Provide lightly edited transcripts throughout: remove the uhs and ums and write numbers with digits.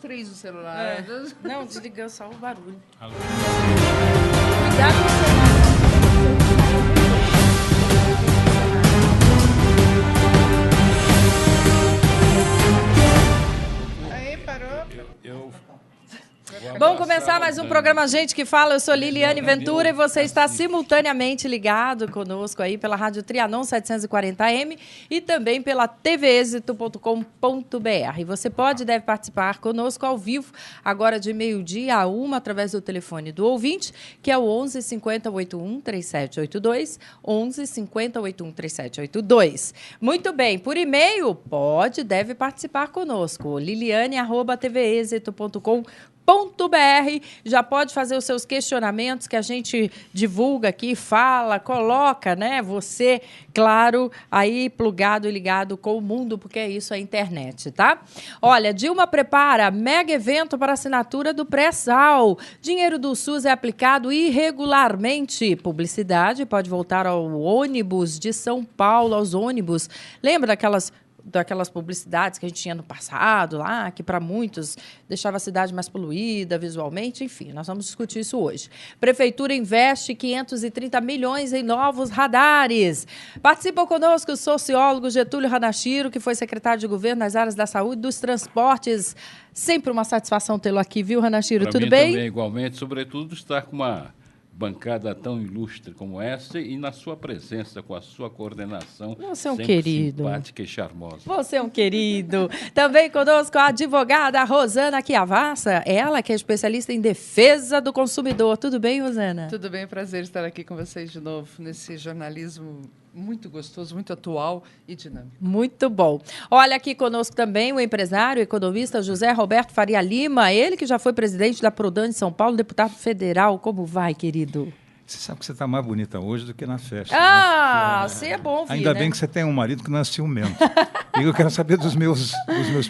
3 o celular. Não, desligou só o barulho. Alô. Cuidado com o celular. Aí, parou. Vamos começar mais um programa Gente que Fala. Eu sou Liliane Ventura e você está simultaneamente ligado conosco aí pela Rádio Trianon 740M e também pela tvexito.com.br. E você pode e deve participar conosco ao vivo, agora de 12h a 1h, através do telefone do ouvinte, que é o 11 50 81 3782, 11 50 81 3782. Muito bem, por e-mail, pode e deve participar conosco, liliane@tvexito.com.br. Já pode fazer os seus questionamentos que a gente divulga aqui, fala, coloca, né? Você, claro, aí plugado e ligado com o mundo, porque é isso a internet, tá? Olha, Dilma prepara mega evento para assinatura do pré-sal. Dinheiro do SUS é aplicado irregularmente. Publicidade pode voltar ao ônibus de São Paulo, aos ônibus. Lembra daquelas publicidades que a gente tinha no passado lá, que para muitos deixava a cidade mais poluída visualmente, enfim, nós vamos discutir isso hoje. Prefeitura investe 530 milhões em novos radares. Participa conosco o sociólogo Getúlio Hanashiro, que foi secretário de governo nas áreas da saúde e dos transportes. Sempre uma satisfação tê-lo aqui, viu, Hanashiro? Tudo bem? Também, igualmente, sobretudo estar com uma bancada tão ilustre como essa e na sua presença, com a sua coordenação. Você é um sempre querido. Simpática e charmosa. Você é um querido. Também conosco a advogada Rosana Chiavassa, ela que é especialista em defesa do consumidor. Tudo bem, Rosana? Tudo bem, prazer estar aqui com vocês de novo, nesse jornalismo muito gostoso, muito atual e dinâmico. Muito bom. Olha aqui conosco também o empresário e economista José Roberto Faria Lima, ele que já foi presidente da Prodan de São Paulo, deputado federal. Como vai, querido? Você sabe que você está mais bonita hoje do que na festa. Você é bom ouvir, Ainda né? bem que você tem um marido que não é ciumento. E eu quero saber dos meus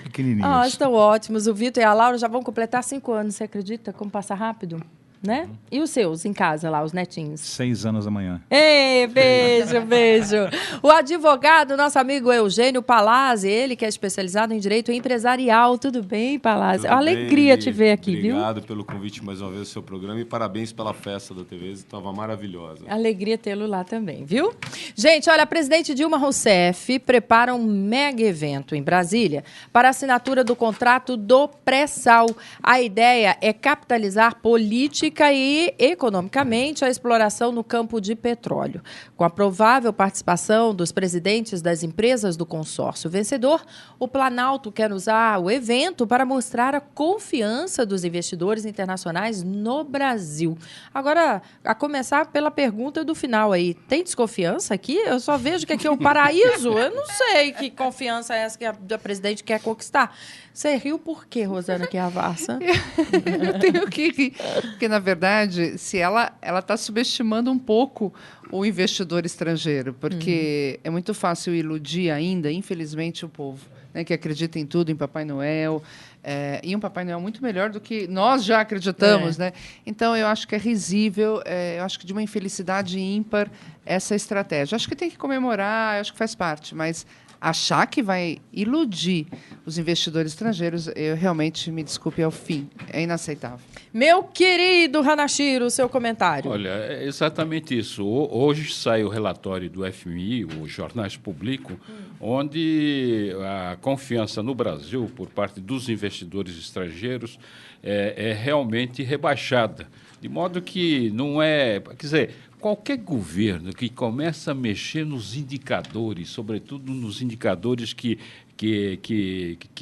pequenininhos. Estão ótimos. O Vitor e a Laura já vão completar 5 anos, você acredita? Como passa rápido? Né? E os seus em casa lá, os netinhos? 6 anos da manhã. Ei, beijo, beijo. O advogado, nosso amigo Eugênio Palazzi, ele que é especializado em direito empresarial. Tudo bem, Palazzi? Tudo Alegria bem, te ver aqui, obrigado viu? Obrigado pelo convite mais uma vez ao seu programa e parabéns pela festa da TV, estava maravilhosa. Alegria tê-lo lá também, viu? Gente, olha, a presidente Dilma Rousseff prepara um mega evento em Brasília para a assinatura do contrato do pré-sal. A ideia é capitalizar política e economicamente a exploração no campo de petróleo. Com a provável participação dos presidentes das empresas do consórcio vencedor, o Planalto quer usar o evento para mostrar a confiança dos investidores internacionais no Brasil. Agora, a começar pela pergunta do final aí, tem desconfiança aqui? Eu só vejo que aqui é um paraíso. Eu não sei que confiança é essa que a presidente quer conquistar. Você riu por quê, Rosana Chiavassa? Eu tenho que rir, porque, na verdade, se ela está subestimando um pouco o investidor estrangeiro, porque é muito fácil iludir ainda, infelizmente, o povo, né, que acredita em tudo, em Papai Noel, e um Papai Noel muito melhor do que nós já acreditamos. Né? Então, eu acho que é risível, eu acho que de uma infelicidade ímpar essa estratégia. Acho que tem que comemorar, acho que faz parte, mas achar que vai iludir os investidores estrangeiros, eu realmente, me desculpe, é o fim. É inaceitável. Meu querido Hanashiro, o seu comentário. Olha, é exatamente isso. Hoje sai o relatório do FMI, os jornais publicam, onde a confiança no Brasil por parte dos investidores estrangeiros é realmente rebaixada. De modo que não é... Quer dizer, qualquer governo que começa a mexer nos indicadores, sobretudo nos indicadores que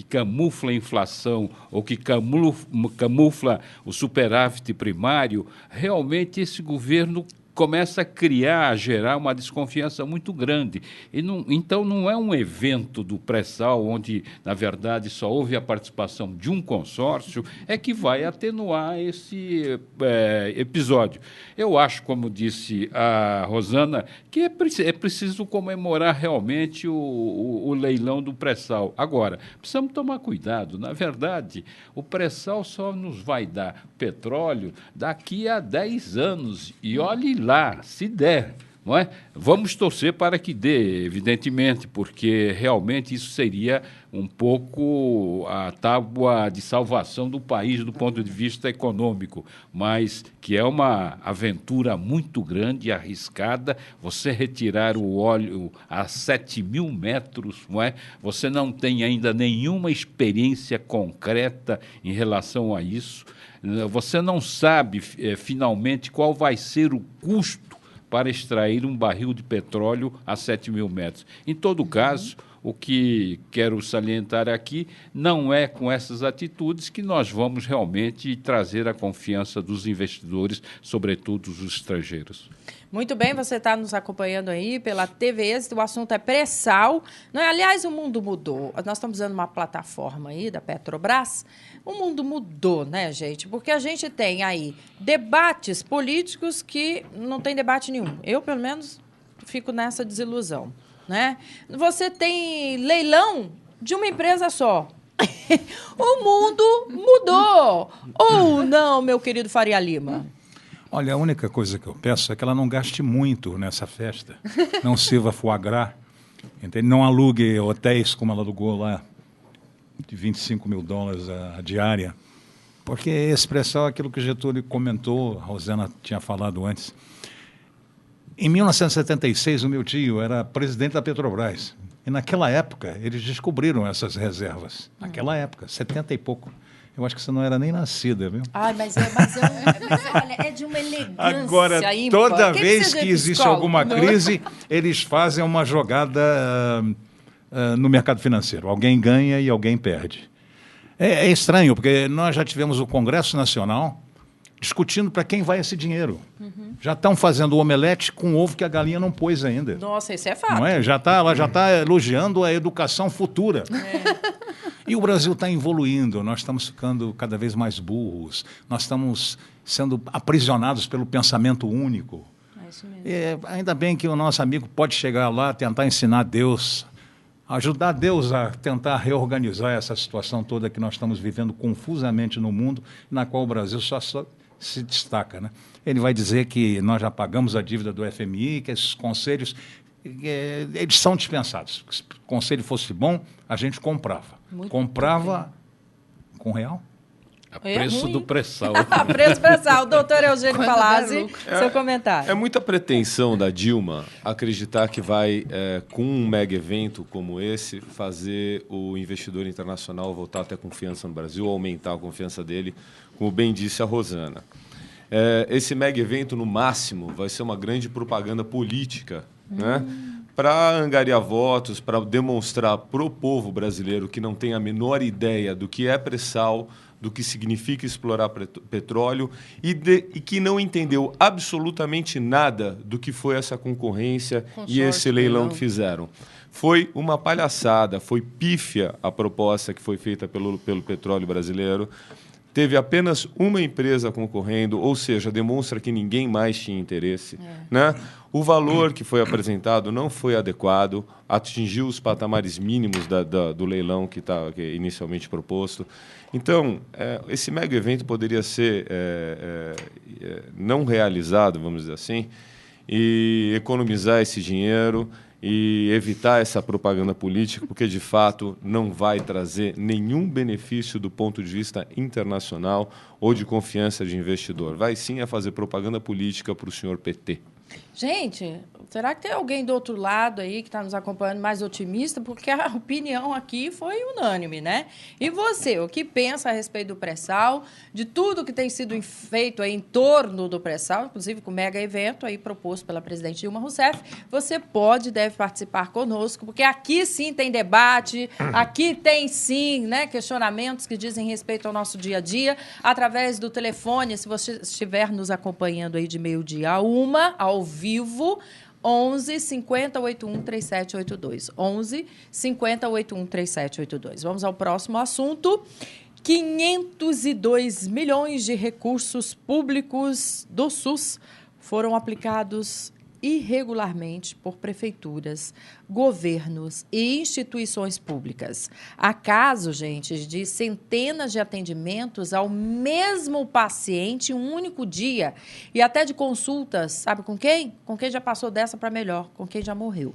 camufla a inflação ou que camufla o superávit primário, realmente esse governo começa a gerar uma desconfiança muito grande. Então, não é um evento do pré-sal, onde, na verdade, só houve a participação de um consórcio, é que vai atenuar esse episódio. Eu acho, como disse a Rosana, que é preciso comemorar realmente o leilão do pré-sal. Agora, precisamos tomar cuidado. Na verdade, o pré-sal só nos vai dar petróleo daqui a 10 anos. E olhe lá, se der. não é? Vamos torcer para que dê, evidentemente, porque realmente isso seria um pouco a tábua de salvação do país do ponto de vista econômico, mas que é uma aventura muito grande e arriscada. Você retirar o óleo a 7.000 metros, não é? Você não tem ainda nenhuma experiência concreta em relação a isso. Você não sabe, finalmente, qual vai ser o custo para extrair um barril de petróleo a 7.000 metros. Em todo caso, o que quero salientar aqui não é com essas atitudes que nós vamos realmente trazer a confiança dos investidores, sobretudo os estrangeiros. Muito bem, você está nos acompanhando aí pela TV Êxito, o assunto é pré-sal. Aliás, o mundo mudou. Nós estamos usando uma plataforma aí da Petrobras. O mundo mudou, né, gente? Porque a gente tem aí debates políticos que não tem debate nenhum. Eu, pelo menos, fico nessa desilusão, né? Você tem leilão de uma empresa só. O mundo mudou. Ou não, meu querido Faria Lima? Olha, a única coisa que eu peço é que ela não gaste muito nessa festa. Não sirva foie gras. Entende? Não alugue hotéis como ela alugou lá, de $25.000 a diária. Porque esse pré-sal é aquilo que o Getúlio comentou, a Rosana tinha falado antes. Em 1976, o meu tio era presidente da Petrobras. E naquela época, eles descobriram essas reservas. Naquela época, 70 e pouco. Eu acho que você não era nem nascida, viu? Ai, mas olha, é de uma elegância Agora, ímpar. toda Que vez que existe psicólogo? alguma crise, eles fazem uma jogada no mercado financeiro. Alguém ganha e alguém perde. É estranho, porque nós já tivemos o Congresso Nacional discutindo para quem vai esse dinheiro. Já estão fazendo omelete com ovo que a galinha não pôs ainda. Nossa, isso é fato. Não é? Ela já está elogiando a educação futura. E o Brasil está evoluindo, nós estamos ficando cada vez mais burros, nós estamos sendo aprisionados pelo pensamento único. É isso mesmo. Ainda bem que o nosso amigo pode chegar lá, tentar ensinar Deus, ajudar Deus a tentar reorganizar essa situação toda que nós estamos vivendo confusamente no mundo, na qual o Brasil só se destaca, né? Ele vai dizer que nós já pagamos a dívida do FMI, que esses conselhos, eles são dispensados. Se o conselho fosse bom, a gente comprava. Comprava com real? A preço do pré-sal. A preço do pré-sal. Doutor Eugênio Palazzi, seu comentário. É muita pretensão da Dilma acreditar que vai, com um mega evento como esse, fazer o investidor internacional voltar a ter confiança no Brasil, aumentar a confiança dele, como bem disse a Rosana. Esse mega evento, no máximo, vai ser uma grande propaganda política, né? Para angariar votos, para demonstrar para o povo brasileiro que não tem a menor ideia do que é pré-sal, do que significa explorar petróleo e que não entendeu absolutamente nada do que foi essa concorrência e esse leilão que fizeram. Foi uma palhaçada, foi pífia a proposta que foi feita pelo petróleo brasileiro. Teve apenas uma empresa concorrendo, ou seja, demonstra que ninguém mais tinha interesse, né? O valor que foi apresentado não foi adequado, atingiu os patamares mínimos do leilão que é inicialmente proposto. Então, esse mega evento poderia ser não realizado, vamos dizer assim, e economizar esse dinheiro e evitar essa propaganda política, porque, de fato, não vai trazer nenhum benefício do ponto de vista internacional ou de confiança de investidor. Vai, sim, fazer propaganda política para o senhor PT. Gente, será que tem alguém do outro lado aí que está nos acompanhando mais otimista? Porque a opinião aqui foi unânime, né? E você, o que pensa a respeito do pré-sal, de tudo que tem sido feito aí em torno do pré-sal, inclusive com o mega evento aí proposto pela presidente Dilma Rousseff, você pode e deve participar conosco, porque aqui sim tem debate, aqui tem sim, né, questionamentos que dizem respeito ao nosso dia a dia, através do telefone, se você estiver nos acompanhando aí de meio-dia a 1, ao vivo, 11 50 81 3782. 11 50 81 3782. Vamos ao próximo assunto. 502 milhões de recursos públicos do SUS foram aplicados irregularmente por prefeituras, governos e instituições públicas. Há casos, gente, de centenas de atendimentos ao mesmo paciente em um único dia e até de consultas, sabe com quem? Com quem já passou dessa para melhor, com quem já morreu.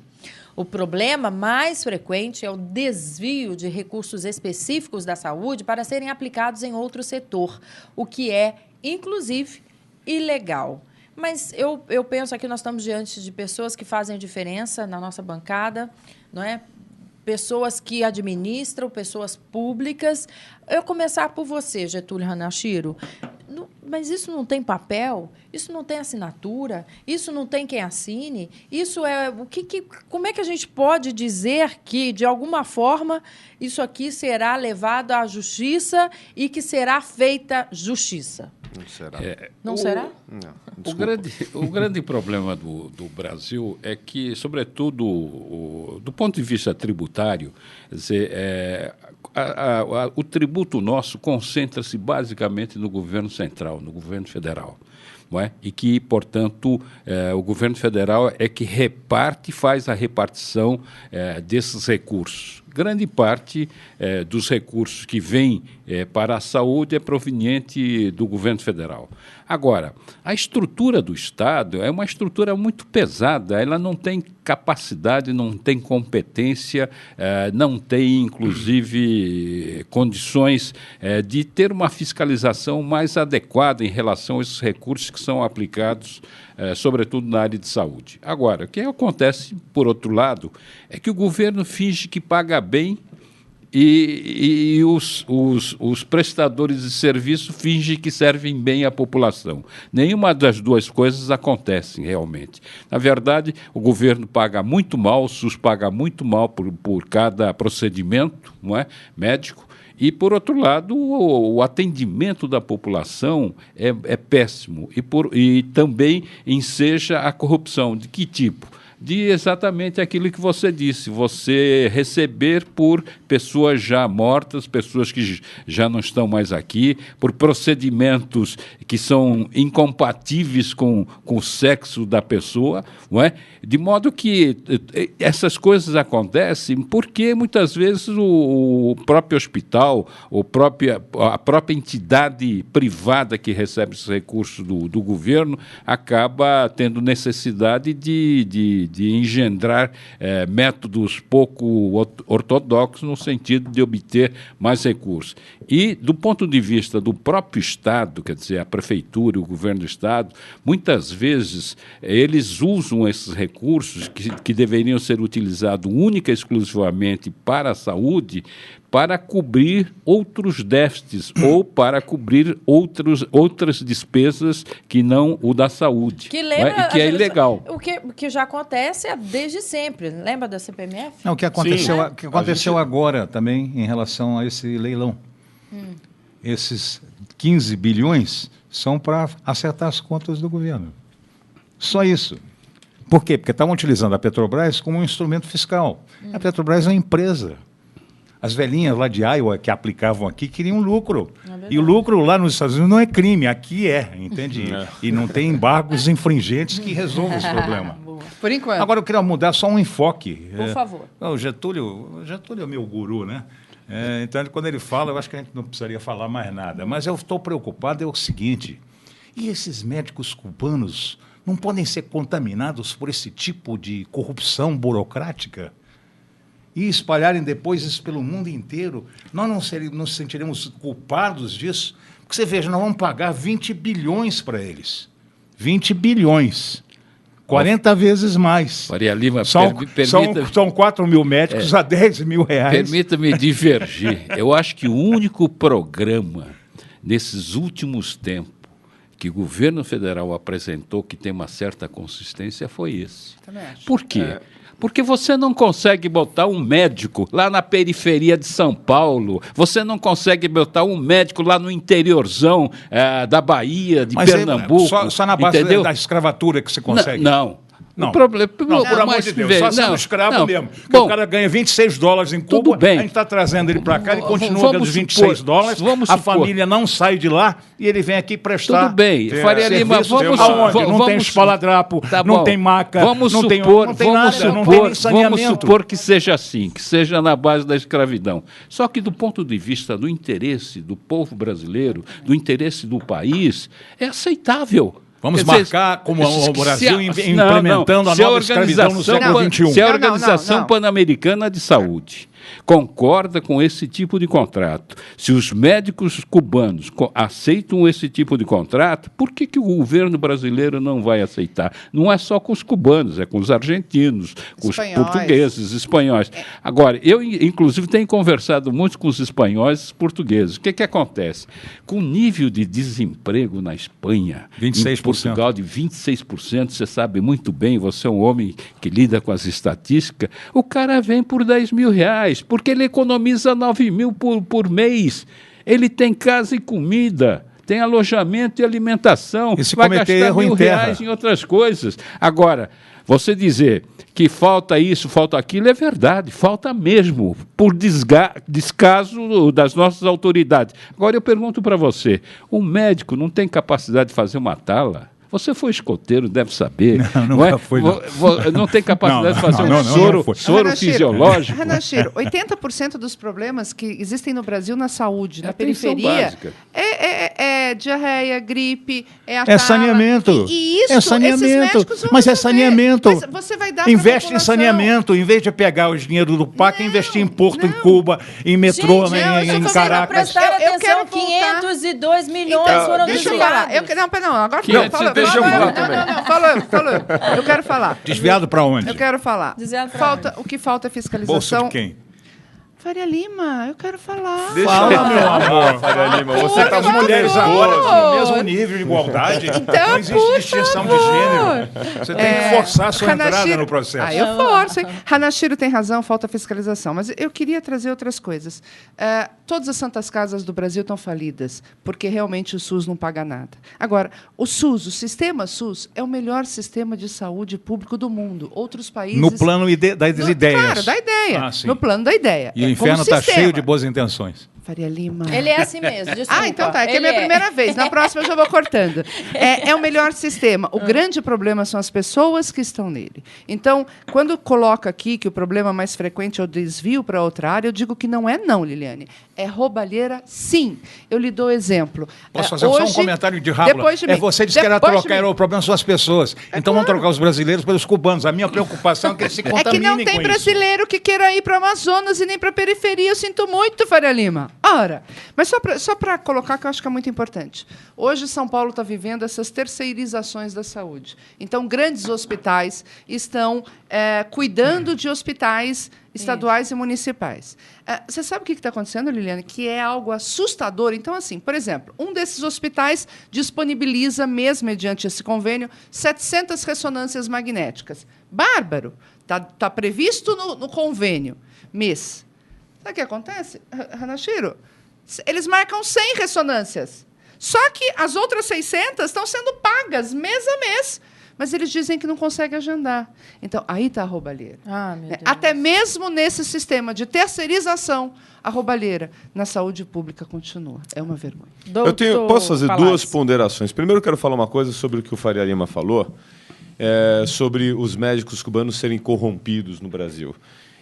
O problema mais frequente é o desvio de recursos específicos da saúde para serem aplicados em outro setor, o que é, inclusive, ilegal. Mas eu penso aqui, nós estamos diante de pessoas que fazem diferença na nossa bancada, não é? Pessoas que administram, pessoas públicas. Eu começar por você, Getúlio Hanashiro. Mas isso não tem papel? Isso não tem assinatura? Isso não tem quem assine? Isso é como é que a gente pode dizer que, de alguma forma, isso aqui será levado à justiça e que será feita justiça? Não será. Não será? Não, O grande problema do Brasil é que, sobretudo, do ponto de vista tributário, quer dizer, o tributo nosso concentra-se basicamente no governo central, no governo federal. Não é? E que, portanto, o governo federal é que faz a repartição desses recursos. Grande parte dos recursos que vêm para a saúde é proveniente do governo federal. Agora, a estrutura do Estado é uma estrutura muito pesada, ela não tem capacidade, não tem competência, não tem, inclusive, condições de ter uma fiscalização mais adequada em relação a esses recursos que são aplicados, sobretudo na área de saúde. Agora, o que acontece, por outro lado, é que o governo finge que paga bem e os prestadores de serviço fingem que servem bem à população. Nenhuma das duas coisas acontece realmente. Na verdade, o governo paga muito mal, o SUS paga muito mal por cada procedimento, não é, médico. E, por outro lado, o atendimento da população é péssimo e também enseja a corrupção. De que tipo? De exatamente aquilo que você disse, você receber por pessoas já mortas, pessoas que já não estão mais aqui, por procedimentos que são incompatíveis com o sexo da pessoa, não é? De modo que essas coisas acontecem porque muitas vezes o próprio hospital, a própria entidade privada que recebe esses recursos do governo acaba tendo necessidade de engendrar métodos pouco ortodoxos no sentido de obter mais recursos. E, do ponto de vista do próprio Estado, quer dizer, a Prefeitura e o Governo do Estado, muitas vezes eles usam esses recursos que deveriam ser utilizados única e exclusivamente para a saúde, para cobrir outros déficits ou para cobrir outras despesas que não o da saúde. Que lembra, e que é ilegal. O que já acontece desde sempre. Lembra da CPMF? Não, o que aconteceu agora também em relação a esse leilão. Esses 15 bilhões são para acertar as contas do governo. Só isso. Por quê? Porque estavam utilizando a Petrobras como um instrumento fiscal. A Petrobras é uma empresa. As velhinhas lá de Iowa que aplicavam aqui queriam lucro. E o lucro lá nos Estados Unidos não é crime, aqui entende? E não tem embargos infringentes que resolvam esse problema. Por enquanto. Agora eu queria mudar só um enfoque. Por favor. O Getúlio é meu guru, né? Então, quando ele fala, eu acho que a gente não precisaria falar mais nada. Mas eu estou preocupado, é o seguinte, e esses médicos cubanos não podem ser contaminados por esse tipo de corrupção burocrática? E espalharem depois isso pelo mundo inteiro, nós não nos sentiremos culpados disso? Porque você veja, nós vamos pagar 20 bilhões para eles. 20 bilhões. 40 vezes mais. Maria Lima, são 4 mil médicos a 10 mil reais. Permita-me divergir. Eu acho que o único programa, nesses últimos tempos, que o governo federal apresentou que tem uma certa consistência foi esse. Também acho. Por quê? Porque você não consegue botar um médico lá na periferia de São Paulo, você não consegue botar um médico lá no interiorzão da Bahia, de Pernambuco. Só na base da escravatura que você consegue? Não. Não, O problema, não, por amor de Deus, só sendo escravo mesmo. Porque o cara ganha $26 em Cuba, tudo bem. a gente está trazendo ele para cá, ele continua ganhando $26, a família não sai de lá e ele vem aqui prestar. Tudo bem, Faria Lima, vamos aonde? Não tem espaladrapo, não tem maca, não tem nada, não tem saneamento. Vamos supor que seja assim, que seja na base da escravidão. Só que do ponto de vista do interesse do povo brasileiro, do interesse do país, é aceitável. Vamos marcar como o Brasil implementando a nova escravidão no século XXI. Se a Organização Pan-Americana de Saúde concorda com esse tipo de contrato, se os médicos cubanos aceitam esse tipo de contrato, por que o governo brasileiro não vai aceitar? Não é só com os cubanos, é com os argentinos, com os portugueses, espanhóis. Agora, eu, inclusive, tenho conversado muito com os espanhóis e os portugueses. O que acontece? Com o nível de desemprego na Espanha, 26%. Em Portugal, de 26%, você sabe muito bem, você é um homem que lida com as estatísticas, o cara vem por R$10.000, porque ele economiza 9 mil por mês. Ele tem casa e comida, tem alojamento e alimentação, vai gastar R$1.000 em outras coisas. Agora, você dizer que falta isso, falta aquilo, é verdade, falta mesmo, por descaso das nossas autoridades. Agora, eu pergunto para você, um médico não tem capacidade de fazer uma tala? Você foi escoteiro, deve saber. Nunca foi. Não tem capacidade de fazer um soro fisiológico. Ranachiro, 80% dos problemas que existem no Brasil na saúde, na periferia, é diarreia, gripe, é saneamento. E isso, é saneamento. Mas é saneamento. Mas você vai dar investe em saneamento, em vez de pegar o dinheiro do PAC e investir em Porto, em Cuba, em metrô, em Caracas. Eu quero 502 milhões foram desviados. Não, agora deixa eu falar também. Falou. Eu quero falar. Desviado para onde? Eu quero falar. O que falta é fiscalização. Bolsa de quem? Faria Lima, eu quero falar. Fala, meu amor, Faria Lima. Você está muito mulheres agora no mesmo nível de igualdade. Então, não existe distinção de gênero. Você tem que forçar a sua entrada no processo. Eu forço. Ranachiro tem razão, falta fiscalização. Mas eu queria trazer outras coisas. Todas as santas casas do Brasil estão falidas, porque realmente o SUS não paga nada. Agora, o SUS, o sistema SUS, é o melhor sistema de saúde público do mundo. Outros países... No plano das ideias. Claro, da ideia. No plano da ideia. E o inferno está cheio de boas intenções. Faria Lima. Ele é assim mesmo, desculpa. Então tá, é que é a minha primeira vez. Na próxima eu já vou cortando. É o melhor sistema. O grande problema são as pessoas que estão nele. Então, quando coloca aqui que o problema mais frequente é o desvio para outra área, eu digo que não, Liliane. É roubalheira, sim. Eu lhe dou exemplo. Posso fazer só um comentário de rábula? Você disse que era trocar, o problema são as pessoas. Então vamos trocar os brasileiros pelos cubanos. A minha preocupação é que eles se contaminem com isso. É que não tem brasileiro que queira ir para o Amazonas e nem para a periferia. Eu sinto muito, Faria Lima. Ora, mas só para colocar, que eu acho que é muito importante. Hoje, São Paulo está vivendo essas terceirizações da saúde. Então, grandes hospitais estão cuidando de hospitais estaduais e municipais. Você sabe o que está acontecendo, Liliane? Que é algo assustador. Então, assim, por exemplo, um desses hospitais disponibiliza, mesmo mediante esse convênio, 700 ressonâncias magnéticas. Bárbaro! Está previsto no convênio. Mês. Sabe o que acontece, Ranachiro? Eles marcam 100 ressonâncias. Só que as outras 600 estão sendo pagas mês a mês. Mas eles dizem que não conseguem agendar. Então, aí está a roubalheira. Meu Deus. Até mesmo nesse sistema de terceirização, a roubalheira na saúde pública continua. É uma vergonha. Posso fazer duas ponderações. Primeiro, eu quero falar uma coisa sobre o que o Faria Lima falou, sobre os médicos cubanos serem corrompidos no Brasil.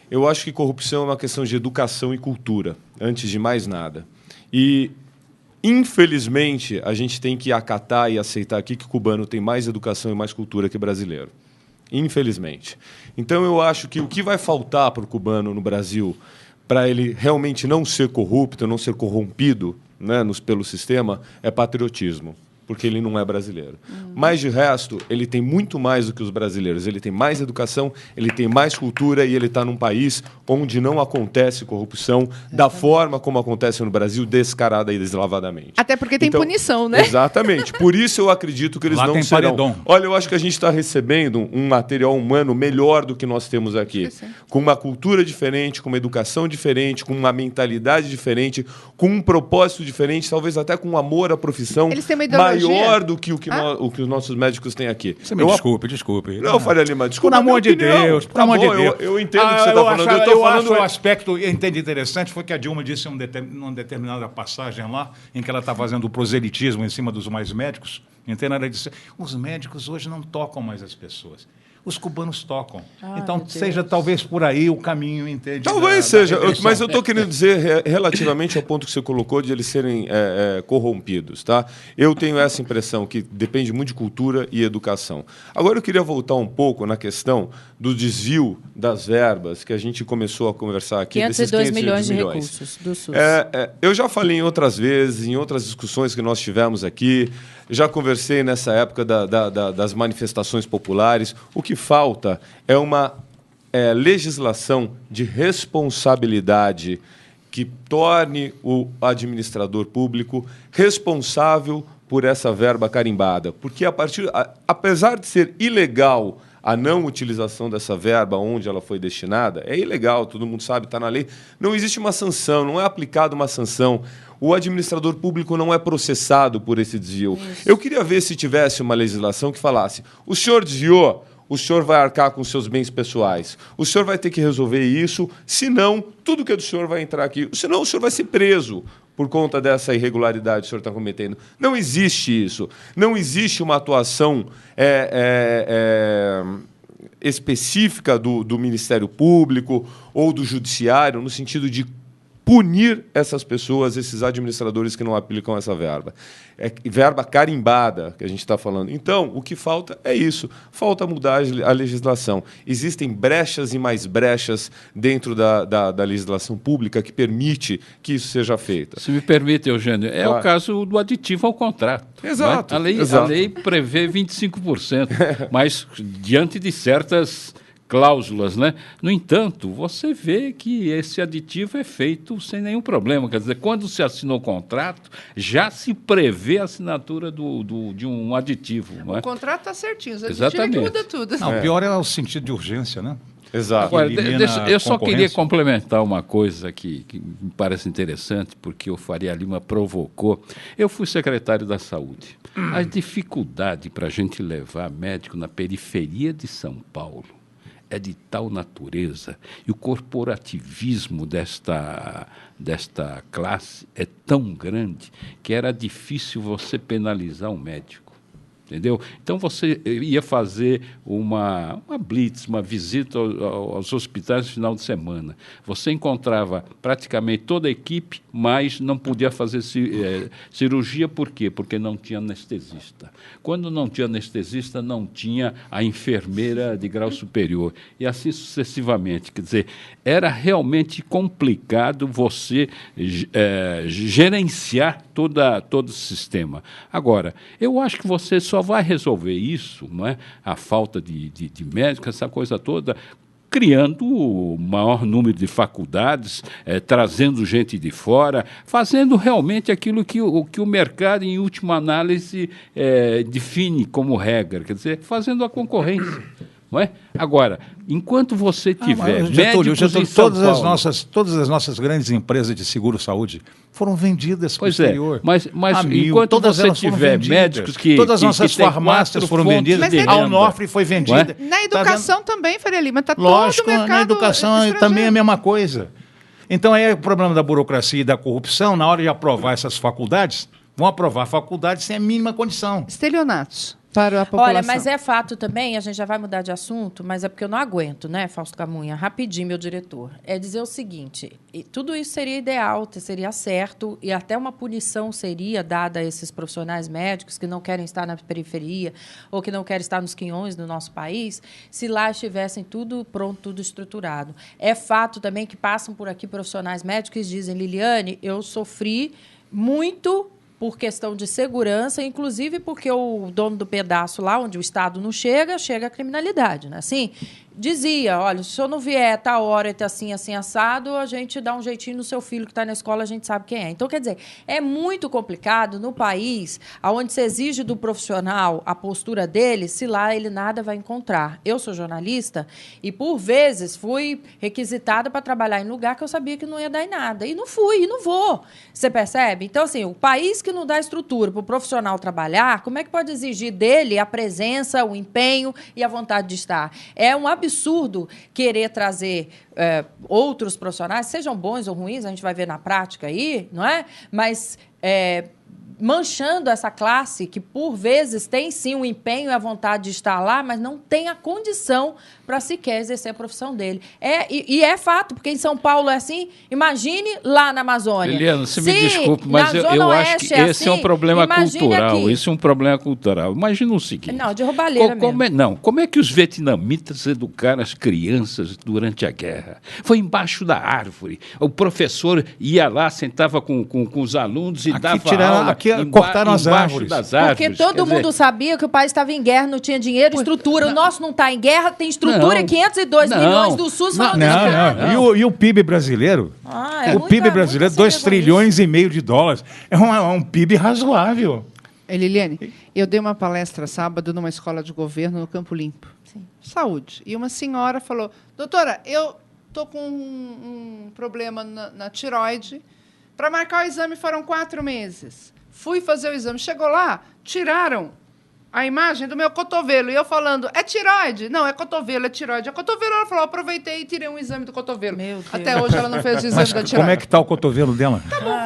Eu acho que corrupção é uma questão de educação e cultura, antes de mais nada. E, infelizmente, a gente tem que acatar e aceitar aqui que o cubano tem mais educação e mais cultura que brasileiro. Infelizmente. Então, eu acho que o que vai faltar para o cubano no Brasil, para ele realmente não ser corrupto, não ser corrompido, né, pelo sistema, é patriotismo. Porque ele não é brasileiro. Mas, de resto, ele tem muito mais do que os brasileiros. Ele tem mais educação, ele tem mais cultura e ele está num país onde não acontece corrupção da forma como acontece no Brasil, descarada e deslavadamente. Até porque tem punição, né? Exatamente. Por isso eu acredito que eles não serão. Paredão. Olha, eu acho que a gente está recebendo um material humano melhor do que nós temos aqui. Sim. Com uma cultura diferente, com uma educação diferente, com uma mentalidade diferente, com um propósito diferente, talvez até com um amor à profissão. Eles têm uma ideologia maior do que o que os nossos médicos têm aqui. Você me desculpe. Não, Faria Lima, desculpa. Por amor de Deus, por amor de Deus. Eu entendo o que você está falando. Eu acho o aspecto interessante foi que a Dilma disse numa determinada passagem lá, em que ela está fazendo o proselitismo em cima dos mais médicos, entende? Ela disse, os médicos hoje não tocam mais as pessoas. Os cubanos tocam. Então, seja talvez por aí o caminho, entende? Talvez seja, mas eu estou querendo dizer relativamente ao ponto que você colocou de eles serem corrompidos. Tá? Eu tenho essa impressão que depende muito de cultura e educação. Agora, eu queria voltar um pouco na questão do desvio das verbas que a gente começou a conversar aqui. 502 milhões de recursos do SUS. Eu já falei em outras vezes, em outras discussões que nós tivemos aqui, já conversei nessa época das manifestações populares. O que falta é uma legislação de responsabilidade que torne o administrador público responsável por essa verba carimbada. Porque, apesar de ser ilegal a não utilização dessa verba onde ela foi destinada, é ilegal, todo mundo sabe, está na lei, não existe uma sanção, não é aplicada uma sanção. O administrador público não é processado por esse desvio. Isso. Eu queria ver se tivesse uma legislação que falasse, o senhor desviou, o senhor vai arcar com seus bens pessoais, o senhor vai ter que resolver isso, senão tudo que é do senhor vai entrar aqui, senão o senhor vai ser preso por conta dessa irregularidade que o senhor está cometendo. Não existe isso. Não existe uma atuação específica do Ministério Público ou do Judiciário no sentido de punir essas pessoas, esses administradores que não aplicam essa verba. É verba carimbada que a gente está falando. Então, o que falta é isso. Falta mudar a legislação. Existem brechas e mais brechas dentro da legislação pública que permite que isso seja feito. Se me permite, Eugênio, o caso do aditivo ao contrato. Exato. Né? A lei prevê 25%, mas diante de certas cláusulas, né? No entanto, você vê que esse aditivo é feito sem nenhum problema. Quer dizer, quando se assinou o contrato, já se prevê a assinatura de um aditivo. Não é? O contrato está certinho, os aditivos é que muda tudo. Não, o pior é o sentido de urgência, né? Exato. Agora, eu só queria complementar uma coisa que me parece interessante, porque o Faria Lima provocou. Eu fui secretário da Saúde. A dificuldade para a gente levar médico na periferia de São Paulo é de tal natureza, e o corporativismo desta classe é tão grande que era difícil você penalizar um médico. Entendeu? Então, você ia fazer uma blitz, uma visita aos hospitais no final de semana. Você encontrava praticamente toda a equipe, mas não podia fazer cirurgia. Por quê? Porque não tinha anestesista. Quando não tinha anestesista, não tinha a enfermeira de grau superior. E assim sucessivamente. Quer dizer, era realmente complicado você gerenciar todo o sistema. Agora, eu acho que você só vai resolver isso, não é? A falta de médicos, essa coisa toda, criando o maior número de faculdades, trazendo gente de fora, fazendo realmente aquilo que o mercado, em última análise, define como regra, quer dizer, fazendo a concorrência. Não é? Agora, enquanto você tiver médicos em São Paulo... Todas as nossas grandes empresas de seguro-saúde foram vendidas para o exterior. Mas enquanto você tiver médicos que... Todas as nossas farmácias foram vendidas, a Onofre foi vendida. Na educação também, Faria Lima, está todo o mercado na educação também é a mesma coisa. Então, é o problema da burocracia e da corrupção, na hora de aprovar essas faculdades, vão aprovar faculdades sem a mínima condição. Estelionatos para a população. Olha, mas é fato também, a gente já vai mudar de assunto, mas é porque eu não aguento, né, Fausto Camunha? Rapidinho, meu diretor. É dizer o seguinte, tudo isso seria ideal, seria certo, e até uma punição seria dada a esses profissionais médicos que não querem estar na periferia ou que não querem estar nos quinhões do nosso país, se lá estivessem tudo pronto, tudo estruturado. É fato também que passam por aqui profissionais médicos e dizem, Liliane, eu sofri muito por questão de segurança, inclusive porque o dono do pedaço lá, onde o Estado não chega, chega a criminalidade, né? Assim, dizia, olha, se o senhor não vier tal hora e tá assim, assim, assado, a gente dá um jeitinho no seu filho que está na escola, a gente sabe quem é. Então, quer dizer, é muito complicado no país onde se exige do profissional a postura dele, se lá ele nada vai encontrar. Eu sou jornalista e, por vezes, fui requisitada para trabalhar em lugar que eu sabia que não ia dar em nada. E não fui, e não vou. Você percebe? Então, assim, o país que não dá estrutura para o profissional trabalhar, como é que pode exigir dele a presença, o empenho e a vontade de estar? É um absurdo querer trazer outros profissionais, sejam bons ou ruins, a gente vai ver na prática aí, não é? Mas manchando essa classe que, por vezes, tem sim o empenho e a vontade de estar lá, mas não tem a condição para sequer exercer a profissão dele. E é fato, porque em São Paulo é assim. Imagine lá na Amazônia. Liliana, você me desculpe, mas eu acho que esse é um problema cultural. Aqui. Esse é um problema cultural. Imagina o seguinte. Não, de roubalheira mesmo. Como é que os vietnamitas educaram as crianças durante a guerra? Foi embaixo da árvore. O professor ia lá, sentava com os alunos e dava aula. Cortaram as árvores. Das árvores. Porque todo mundo sabia que o país estava em guerra, não tinha dinheiro, estrutura. O nosso não está em guerra, tem estrutura, 502 milhões do SUS falando não. E o PIB brasileiro? O PIB brasileiro, 2 trilhões e meio de dólares. É um PIB razoável. Liliane, eu dei uma palestra sábado numa escola de governo no Campo Limpo. Sim. Saúde. E uma senhora falou, doutora, eu estou com um problema na tireoide. Para marcar o exame foram 4 meses. Fui fazer o exame. Chegou lá, tiraram a imagem do meu cotovelo. E eu falando, é tireoide? Não, é cotovelo, é tireoide. É cotovelo. Ela falou, aproveitei e tirei um exame do cotovelo. Meu Deus. Até hoje ela não fez o exame da tireoide. Como é que está o cotovelo dela? Tá bom.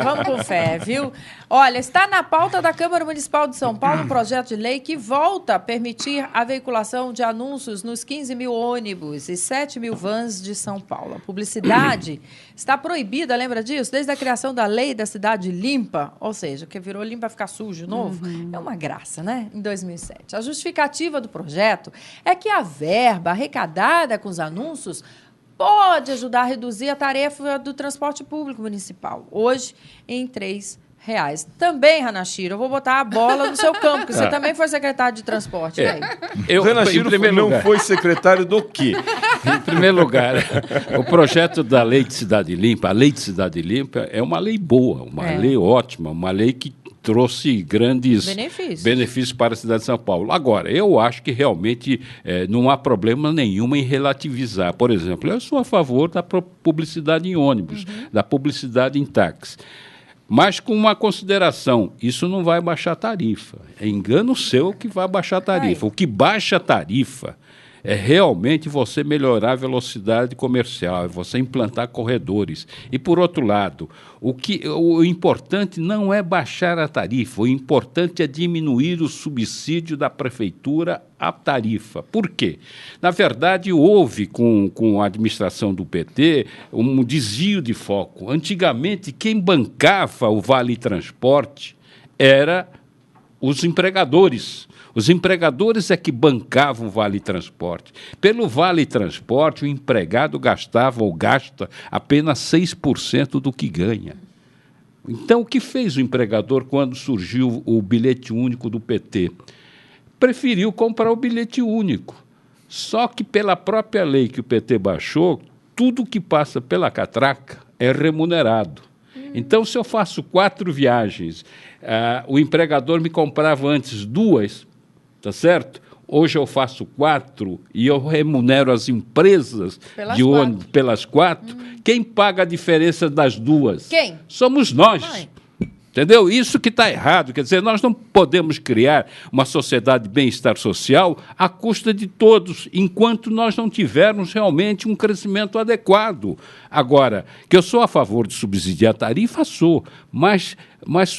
Vamos com fé, viu? Olha, está na pauta da Câmara Municipal de São Paulo um projeto de lei que volta a permitir a veiculação de anúncios nos 15 mil ônibus e 7 mil vans de São Paulo. A publicidade está proibida, lembra disso? Desde a criação da Lei da Cidade Limpa, ou seja, que virou limpa ficar sujo novo. É uma graça, né? Em 2007. A justificativa do projeto é que a verba arrecadada com os anúncios pode ajudar a reduzir a tarefa do transporte público municipal, hoje em R$3. Também, Hanashiro, eu vou botar a bola no seu campo, porque você também foi secretário de transporte. Hanashiro não foi secretário do quê? Em primeiro lugar, o projeto da Lei de Cidade Limpa, a Lei de Cidade Limpa é uma lei boa, uma lei ótima, uma lei que trouxe grandes benefícios para a cidade de São Paulo. Agora, eu acho que realmente não há problema nenhum em relativizar. Por exemplo, eu sou a favor da publicidade em ônibus, da publicidade em táxi. Mas com uma consideração, isso não vai baixar a tarifa. É engano seu que vai baixar a tarifa. O que baixa a tarifa é realmente você melhorar a velocidade comercial, é você implantar corredores. E, por outro lado, o importante não é baixar a tarifa, o importante é diminuir o subsídio da prefeitura à tarifa. Por quê? Na verdade, houve, com a administração do PT, um desvio de foco. Antigamente, quem bancava o Vale Transporte era os empregadores. Os empregadores é que bancavam o Vale Transporte. Pelo Vale Transporte, o empregado gastava ou gasta apenas 6% do que ganha. Então, o que fez o empregador quando surgiu o bilhete único do PT? Preferiu comprar o bilhete único. Só que, pela própria lei que o PT baixou, tudo que passa pela catraca é remunerado. Então, se eu faço 4 viagens, o empregador me comprava antes 2, tá certo? Hoje eu faço 4 e eu remunero as empresas de ônibus pelas 4. Quem paga a diferença das 2? Quem? Somos nós. Entendeu? Isso que está errado. Quer dizer, nós não podemos criar uma sociedade de bem-estar social à custa de todos, enquanto nós não tivermos realmente um crescimento adequado. Agora, que eu sou a favor de subsidiar a tarifa, sou, mas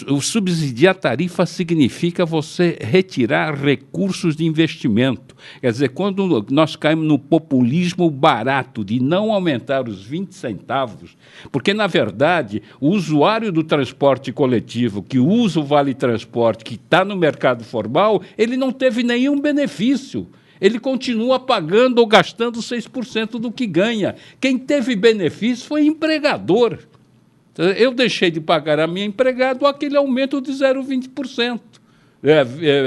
o subsidiar a tarifa significa você retirar recursos de investimento. Quer dizer, quando nós caímos no populismo barato de não aumentar os 20 centavos, porque, na verdade, o usuário do transporte coletivo que usa o Vale Transporte, que está no mercado formal, ele não teve nenhum benefício. Ele continua pagando ou gastando 6% do que ganha. Quem teve benefício foi o empregador. Eu deixei de pagar a minha empregada aquele aumento de 0,20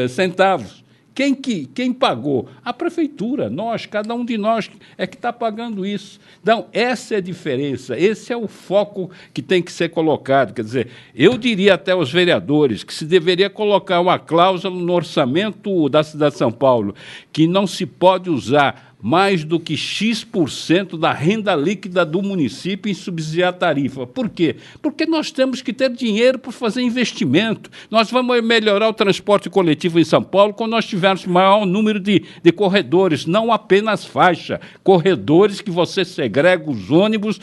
centavos. Quem pagou? A prefeitura, nós, cada um de nós é que está pagando isso. Então, essa é a diferença, esse é o foco que tem que ser colocado. Quer dizer, eu diria até aos vereadores que se deveria colocar uma cláusula no orçamento da cidade de São Paulo, que não se pode usar mais do que X% da renda líquida do município em subsidiar a tarifa. Por quê? Porque nós temos que ter dinheiro para fazer investimento. Nós vamos melhorar o transporte coletivo em São Paulo quando nós tivermos maior número de corredores, não apenas faixa, corredores que você segrega os ônibus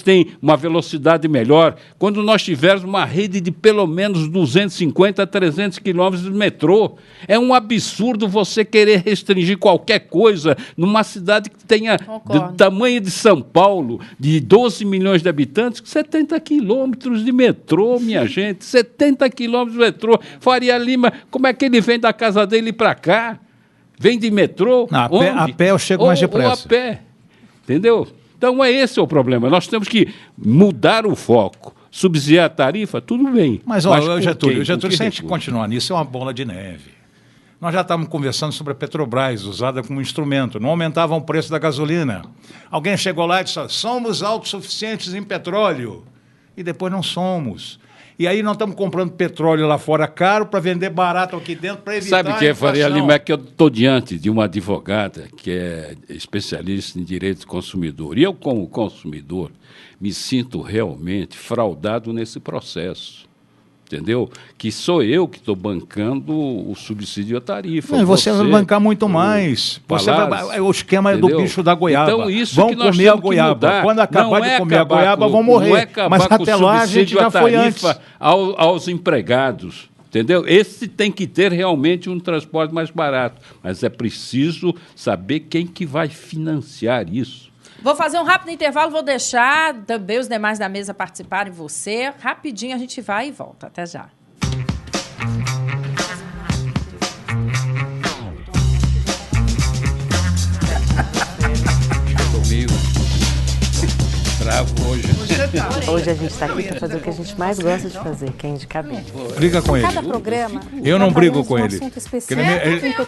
têm uma velocidade melhor. Quando nós tivermos uma rede de pelo menos 250 a 300 quilômetros de metrô, é um absurdo você querer restringir qualquer coisa numa cidade que tenha do tamanho de São Paulo, de 12 milhões de habitantes, 70 quilômetros de metrô, minha gente, 70 quilômetros de metrô. Faria Lima, como é que ele vem da casa dele para cá? Vem de metrô? A pé eu chego mais depressa. Ou a pé, entendeu? Então, esse é o problema. Nós temos que mudar o foco. Subsidiar a tarifa, tudo bem. Mas Getúlio, se a gente continuar nisso, é uma bola de neve. Nós já estávamos conversando sobre a Petrobras, usada como instrumento. Não aumentavam o preço da gasolina. Alguém chegou lá e disse, somos autossuficientes em petróleo. E depois não somos. E aí nós estamos comprando petróleo lá fora caro para vender barato aqui dentro para evitar a inflação. Sabe o que é, Faria Lima? É que eu estou diante de uma advogada que é especialista em direito do consumidor. E eu, como consumidor, me sinto realmente fraudado nesse processo. Entendeu? Que sou eu que estou bancando o subsídio à tarifa. Não, você vai bancar muito mais. O esquema entendeu? Do bicho da goiaba. Então, isso vão comer a goiaba. Quando acabar de comer a goiaba, vão morrer. Mas até lá a gente já foi antes. Aos empregados. Entendeu? Esse tem que ter realmente um transporte mais barato. Mas é preciso saber quem que vai financiar isso. Vou fazer um rápido intervalo, vou deixar também os demais da mesa participarem, você. Rapidinho a gente vai e volta. Até já. Estou meio bravo hoje. Hoje a gente está aqui para fazer o que a gente mais gosta de fazer, que é indicar bem. Briga com ele. Cada programa, eu não brigo com ele.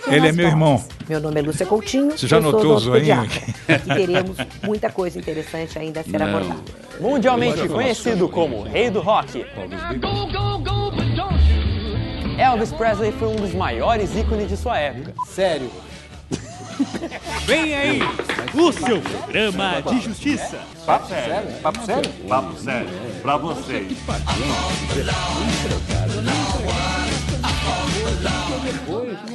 Ele é meu irmão. Meu nome é Lúcia Coutinho. Você já notou o zoinho? E teremos muita coisa interessante ainda a ser abordada. Mundialmente conhecido como Rei do Rock, Elvis Presley foi um dos maiores ícones de sua época. Sério. Vem aí, o seu programa de justiça. Papo sério? Papo sério? Papo sério, pra vocês.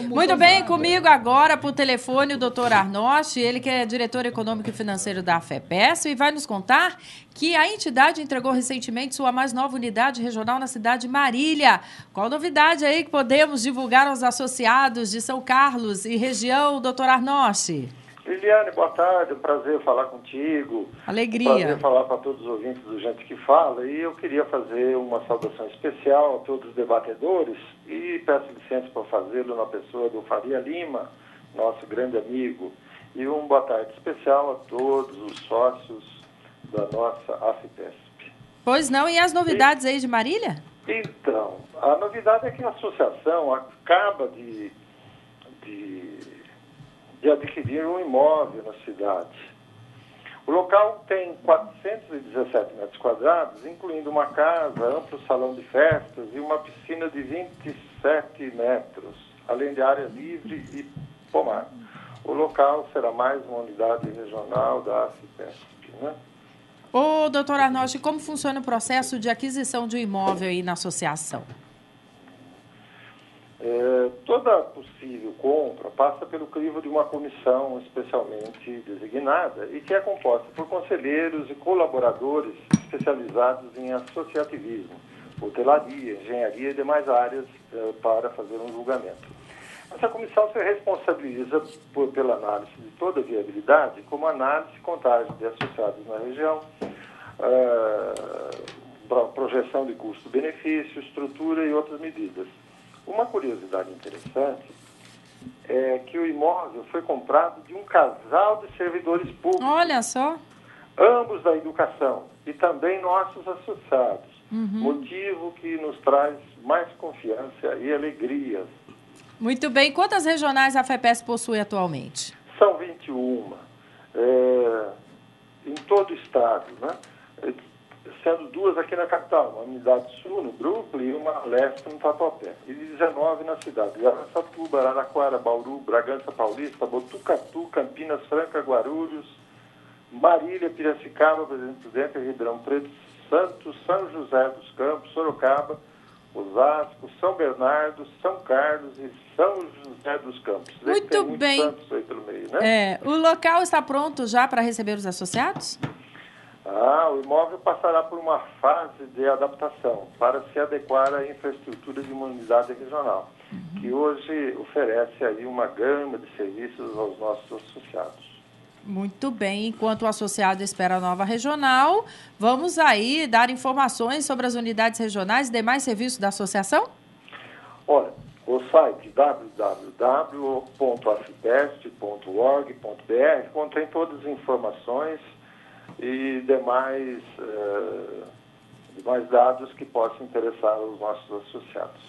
Muito bem, comigo agora por telefone o doutor Arnosti, ele que é diretor econômico e financeiro da AFEPESP, e vai nos contar que a entidade entregou recentemente sua mais nova unidade regional na cidade de Marília. Qual novidade aí que podemos divulgar aos associados de São Carlos e região, doutor Arnosti? Liliane, boa tarde, um prazer falar contigo. Alegria. Um prazer falar para todos os ouvintes do Gente que Fala. E eu queria fazer uma saudação especial a todos os debatedores e peço licença para fazê-lo na pessoa do Faria Lima, nosso grande amigo. E uma boa tarde especial a todos os sócios da nossa AFEPESP. Pois não, e as novidades aí de Marília? Então, a novidade é que a associação acaba de adquirir um imóvel na cidade. O local tem 417 metros quadrados, incluindo uma casa, amplo salão de festas e uma piscina de 27 metros, além de área livre e pomar. O local será mais uma unidade regional da AFEPESP, né? Ô, doutor Arnosti, como funciona o processo de aquisição de um imóvel aí na associação? Toda possível compra passa pelo crivo de uma comissão especialmente designada e que é composta por conselheiros e colaboradores especializados em associativismo, hotelaria, engenharia e demais áreas para fazer um julgamento. Essa comissão se responsabiliza pela análise de toda a viabilidade, como análise e contagem de associados na região, projeção de custo-benefício, estrutura e outras medidas. Uma curiosidade interessante é que o imóvel foi comprado de um casal de servidores públicos. Olha só. Ambos da educação e também nossos associados. Motivo que nos traz mais confiança e alegria Muito bem. Quantas regionais a FEPES possui atualmente? São 21, em todo o estado, né? Sendo 2 aqui na capital, uma unidade sul, no Brooklyn, e uma leste, no Tatuapé. E 19 na cidade. Araçatuba, Araraquara, Bauru, Bragança Paulista, Botucatu, Campinas, Franca, Guarulhos, Marília, Piracicaba, Presidente Prudente, Ribeirão Preto, Santos, São José dos Campos, Sorocaba, Osasco, São Bernardo, São Carlos e São José dos Campos. Muito bem. Santos aí pelo meio, né? O local está pronto já para receber os associados? O imóvel passará por uma fase de adaptação para se adequar à infraestrutura de uma unidade regional, que hoje oferece aí uma gama de serviços aos nossos associados. Muito bem. Enquanto o associado espera a nova regional, vamos aí dar informações sobre as unidades regionais e demais serviços da associação? Olha, o site www.afipest.org.br contém todas as informações e demais dados que possam interessar os nossos associados.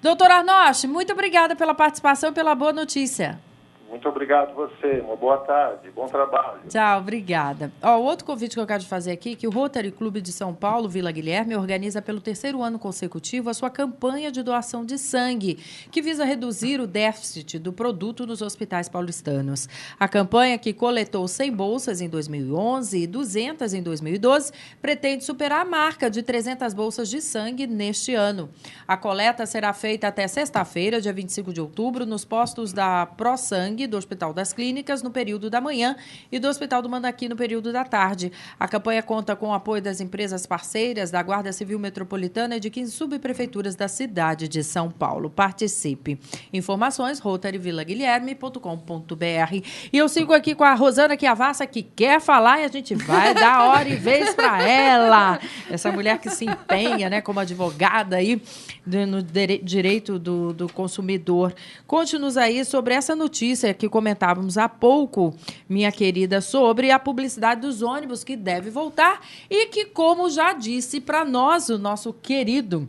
Doutor Arnosch, muito obrigada pela participação e pela boa notícia. Muito obrigado a você. Uma boa tarde. Bom trabalho. Tchau, obrigada. Outro convite que eu quero te fazer aqui, que o Rotary Clube de São Paulo, Vila Guilherme, organiza pelo 3º ano consecutivo a sua campanha de doação de sangue, que visa reduzir o déficit do produto nos hospitais paulistanos. A campanha, que coletou 100 bolsas em 2011 e 200 em 2012, pretende superar a marca de 300 bolsas de sangue neste ano. A coleta será feita até sexta-feira, dia 25 de outubro, nos postos da ProSangue, do Hospital das Clínicas, no período da manhã, e do Hospital do Mandaqui, no período da tarde. A campanha conta com o apoio das empresas parceiras, da Guarda Civil Metropolitana e de 15 subprefeituras da cidade de São Paulo. Participe. Informações, rotaryvilaguilherme.com.br. E eu sigo aqui com a Rosana Chiavassa, que quer falar, e a gente vai dar hora e vez para ela. Essa mulher que se empenha, né, como advogada aí no direito do consumidor. Conte-nos aí sobre essa notícia que comentávamos há pouco, minha querida, sobre a publicidade dos ônibus que deve voltar e que, como já disse para nós o nosso querido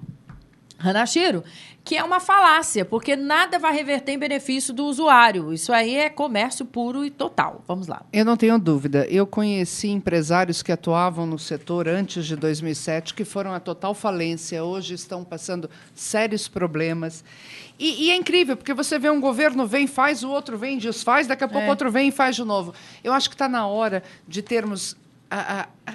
Hanashiro, que é uma falácia, porque nada vai reverter em benefício do usuário. Isso aí é comércio puro e total. Vamos lá. Eu não tenho dúvida. Eu conheci empresários que atuavam no setor antes de 2007, que foram a total falência, hoje estão passando sérios problemas. E é incrível, porque você vê um governo vem, faz, o outro vem, desfaz, daqui a pouco outro vem e faz de novo. Eu acho que está na hora de termos...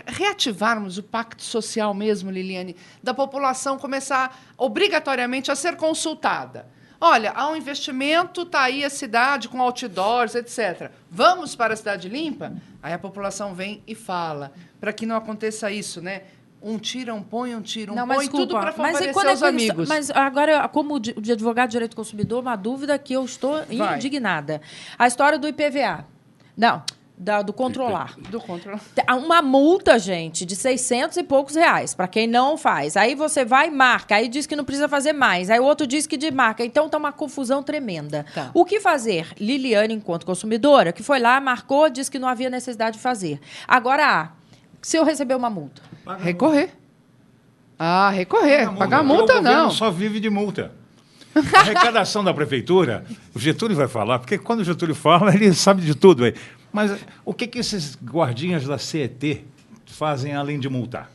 reativarmos o pacto social mesmo, Liliane, da população começar obrigatoriamente a ser consultada. Olha, há um investimento, está aí a cidade com outdoors, etc. Vamos para a cidade limpa? Aí a população vem e fala, para que não aconteça isso, né? Um tira, um põe, tudo para favorecer os amigos. Mas agora, como de advogado de direito do consumidor, uma dúvida que eu estou indignada. A história do IPVA. Não, do controlar. Do controlar. Uma multa, gente, de 600 e poucos reais, para quem não faz. Aí você vai e marca, aí diz que não precisa fazer mais, aí o outro diz que demarca. Então, está uma confusão tremenda. Tá. O que fazer? Liliane, enquanto consumidora, que foi lá, marcou, disse que não havia necessidade de fazer. Agora, se eu receber uma multa? Recorrer. Recorrer. Pagar multa, não. O governo só vive de multa. A arrecadação da prefeitura, o Getúlio vai falar, porque quando o Getúlio fala, ele sabe de tudo aí. Mas o que esses guardinhas da CET fazem além de multar?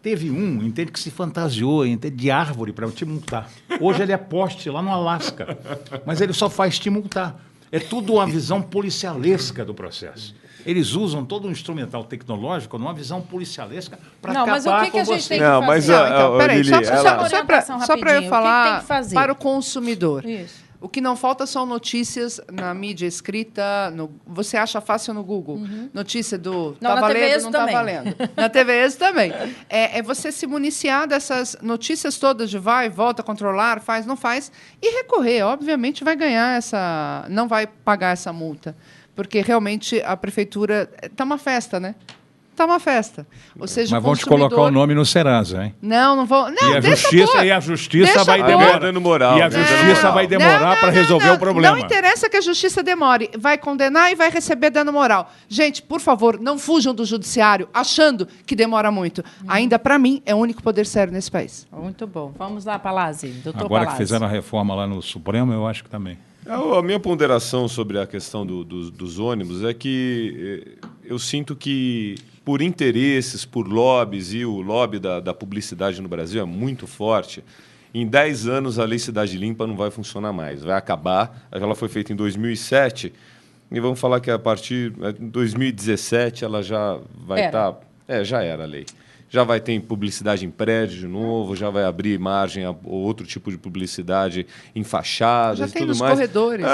Teve entende, que se fantasiou de árvore para te multar. Hoje ele é poste lá no Alasca, mas ele só faz te multar. É tudo uma visão policialesca do processo. Eles usam todo um instrumental tecnológico numa visão policialesca para acabar mas o que com a gente você. tem que fazer? Mas, então, peraí, Lili, só para eu falar fazer? para o consumidor. Isso. O que não falta são notícias na mídia escrita. Você acha fácil no Google. Notícia do tá valendo, não está valendo. Na TV isso também. É você se municiar dessas notícias todas de vai, volta, controlar, faz, não faz, e recorrer. Obviamente vai ganhar não vai pagar essa multa. Porque realmente a prefeitura... Está uma festa, né? Está uma festa. Ou seja, mas vão te colocar o nome no Serasa, hein? Não vão... Não, e a justiça vai demorar. E a justiça vai demorar para resolver o problema. Não interessa que a justiça demore. Vai condenar e vai receber dano moral. Gente, por favor, não fujam do judiciário achando que demora muito. Ainda, para mim, é o único poder sério nesse país. Muito bom. Vamos lá, Palazzi. Doutor Agora Palazzi. que fizeram a reforma lá no Supremo, eu acho que também. A minha ponderação sobre a questão dos ônibus é que eu sinto que, por interesses, por lobbies, e o lobby da publicidade no Brasil é muito forte, em 10 anos a Lei Cidade Limpa não vai funcionar mais, vai acabar. Ela foi feita em 2007 e vamos falar que a partir de 2017 ela já vai estar... já era a lei. Já vai ter publicidade em prédio de novo, já vai abrir margem a outro tipo de publicidade em fachadas e tudo mais. Já tem nos corredores.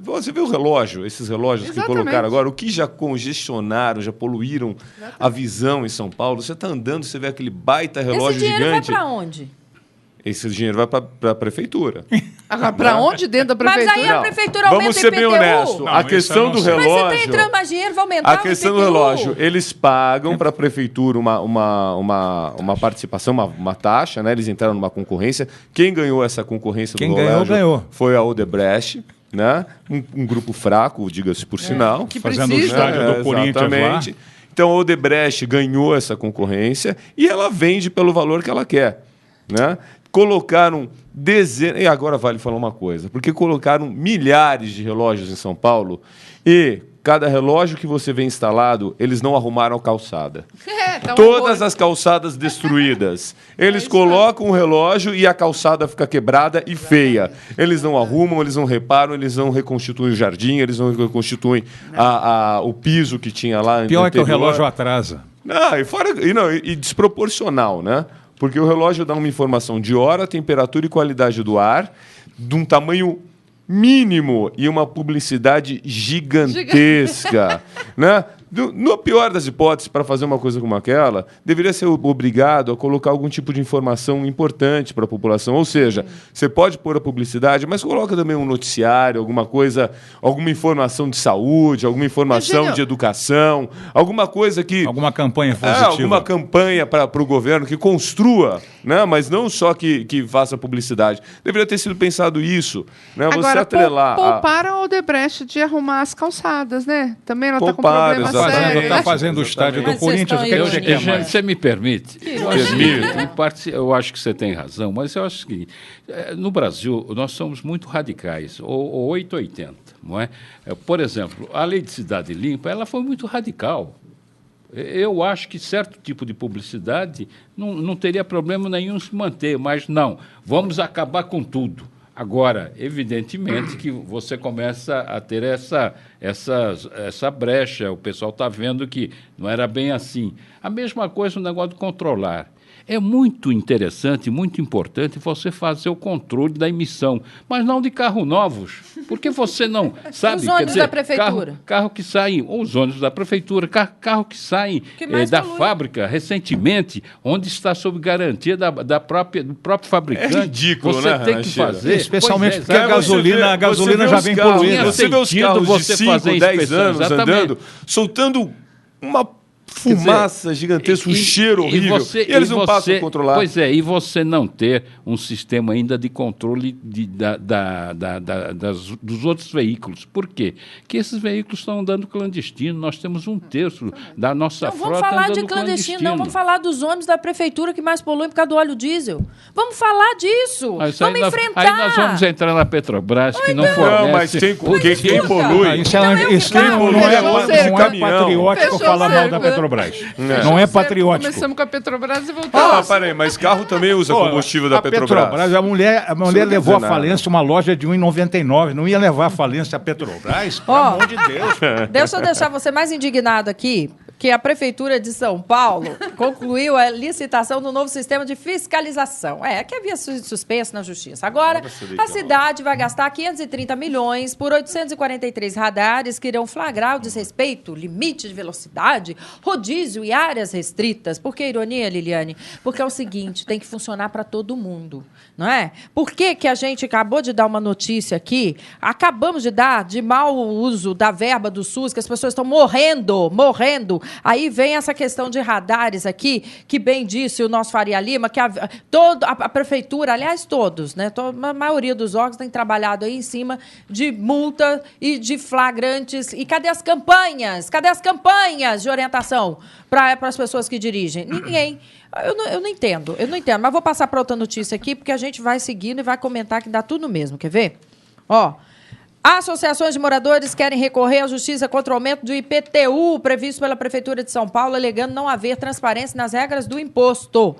Você vê o relógio, esses relógios que colocaram agora, o que já congestionaram, já poluíram a visão em São Paulo. Você está andando, você vê aquele baita relógio gigante. Esse dinheiro vai para onde? Esse dinheiro vai para a prefeitura. Para onde dentro da prefeitura? Mas aí a prefeitura aumenta Vamos ser bem honestos. A questão do relógio... Mas se tem entrando mais dinheiro, vai aumentar o IPTU. A questão do relógio, eles pagam para a prefeitura uma participação, uma taxa, né? Eles entraram numa concorrência. Quem ganhou essa concorrência do relógio ganhou. Foi a Odebrecht, né? Um grupo fraco, diga-se por sinal. Que fazendo o estádio do Corinthians lá. Então a Odebrecht ganhou essa concorrência e ela vende pelo valor que ela quer, né? Colocaram dezenas... E agora vale falar uma coisa, porque colocaram milhares de relógios em São Paulo e cada relógio que você vê instalado, eles não arrumaram a calçada. Todas as calçadas destruídas. Eles colocam um relógio e a calçada fica quebrada e feia. Eles não arrumam, eles não reparam, eles não reconstituem o jardim, eles não reconstituem o piso que tinha lá. Pior é que o relógio atrasa. E desproporcional, né? Porque o relógio dá uma informação de hora, temperatura e qualidade do ar, de um tamanho mínimo e uma publicidade gigantesca. Né? No pior das hipóteses, para fazer uma coisa como aquela, deveria ser obrigado a colocar algum tipo de informação importante para a população. Ou seja, você pode pôr a publicidade, mas coloca também um noticiário, alguma coisa, alguma informação de saúde, alguma informação de educação, alguma coisa que... Alguma campanha positiva. Alguma campanha para o governo que construa, né? Mas não só que faça publicidade. Deveria ter sido pensado isso. Né? Agora, você atrelar... pouparam a Odebrecht de arrumar as calçadas, né? Também ela está com problema. Está fazendo o estádio do Corinthians. Você me permite? Eu acho que você tem razão, mas eu acho que no Brasil nós somos muito radicais, ou 880, não é? Por exemplo, a Lei de Cidade Limpa, ela foi muito radical. Eu acho que certo tipo de publicidade não teria problema nenhum se manter, mas não, vamos acabar com tudo. Agora, evidentemente que você começa a ter essa brecha, o pessoal está vendo que não era bem assim. A mesma coisa no negócio de controlar. É muito interessante, muito importante você fazer o controle da emissão, mas não de carros novos, porque você não sabe... Os ônibus da prefeitura. Carro que saem, os ônibus da prefeitura, carro que saem da fábrica recentemente, onde está sob garantia do próprio fabricante. É ridículo, você tem que fazer. Especialmente porque a gasolina já vem poluída. Você vê os carros de 5, 10 anos andando, soltando uma fumaça gigantesca, um cheiro horrível. E eles não passam a controlar. Pois é, e você não ter um sistema ainda de controle dos outros veículos. Por quê? Porque esses veículos estão andando clandestino. Nós temos 1/3 da nossa frota andando clandestino. Não vamos falar de clandestino, não. Vamos falar dos ônibus da prefeitura que mais poluem por causa do óleo diesel. Vamos falar disso. Vamos enfrentar. Aí nós vamos entrar na Petrobras, que não fornece... Não, mas quem polui... Isso não é patriótico falar mal da Petrobras. Não é patriótico. Começamos com a Petrobras e voltamos. Peraí, mas carro também usa combustível da Petrobras. A mulher levou à falência uma loja de R$1,99. Não ia levar à falência a Petrobras? Pelo amor de Deus. Deixa eu deixar você mais indignado aqui, que a Prefeitura de São Paulo concluiu a licitação do novo sistema de fiscalização. Que havia suspenso na Justiça. Agora, a cidade vai gastar 530 milhões por 843 radares que irão flagrar o desrespeito, limite de velocidade, rodízio e áreas restritas. Por que ironia, Liliane? Porque é o seguinte, tem que funcionar para todo mundo, não é? Por que a gente acabou de dar uma notícia aqui, acabamos de dar de mau uso da verba do SUS, que as pessoas estão morrendo. Aí vem essa questão de radares aqui, que bem disse o nosso Faria Lima, que a prefeitura, aliás, todos, né? A maioria dos órgãos tem trabalhado aí em cima de multa e de flagrantes. E cadê as campanhas? Cadê as campanhas de orientação para as pessoas que dirigem? Ninguém. Eu não entendo, mas vou passar para outra notícia aqui, porque a gente vai seguindo e vai comentar que dá tudo no mesmo. Quer ver? Associações de moradores querem recorrer à justiça contra o aumento do IPTU previsto pela Prefeitura de São Paulo, alegando não haver transparência nas regras do imposto.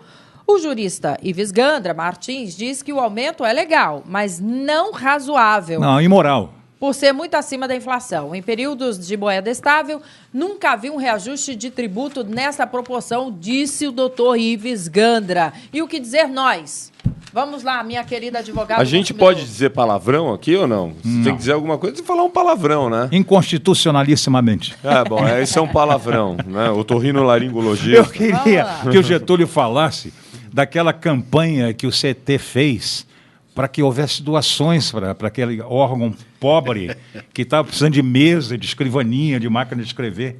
O jurista Ives Gandra Martins diz que o aumento é legal, mas não razoável. Não, imoral. Por ser muito acima da inflação. Em períodos de moeda estável, nunca havia um reajuste de tributo nessa proporção, disse o doutor Ives Gandra. E o que dizer nós? Vamos lá, minha querida advogada. A gente pode dizer palavrão aqui ou não? Você tem que dizer alguma coisa e falar um palavrão, né? Inconstitucionalissimamente. Bom, esse é um palavrão, né? Otorrinolaringologia. Eu queria que o Getúlio falasse daquela campanha que o CT fez para que houvesse doações para aquele órgão pobre que estava precisando de mesa, de escrivaninha, de máquina de escrever.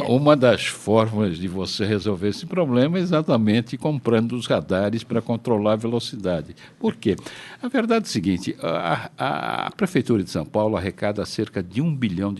Uma das formas de você resolver esse problema é exatamente comprando os radares para controlar a velocidade. Por quê? A verdade é o seguinte, a Prefeitura de São Paulo arrecada cerca de R$1 bilhão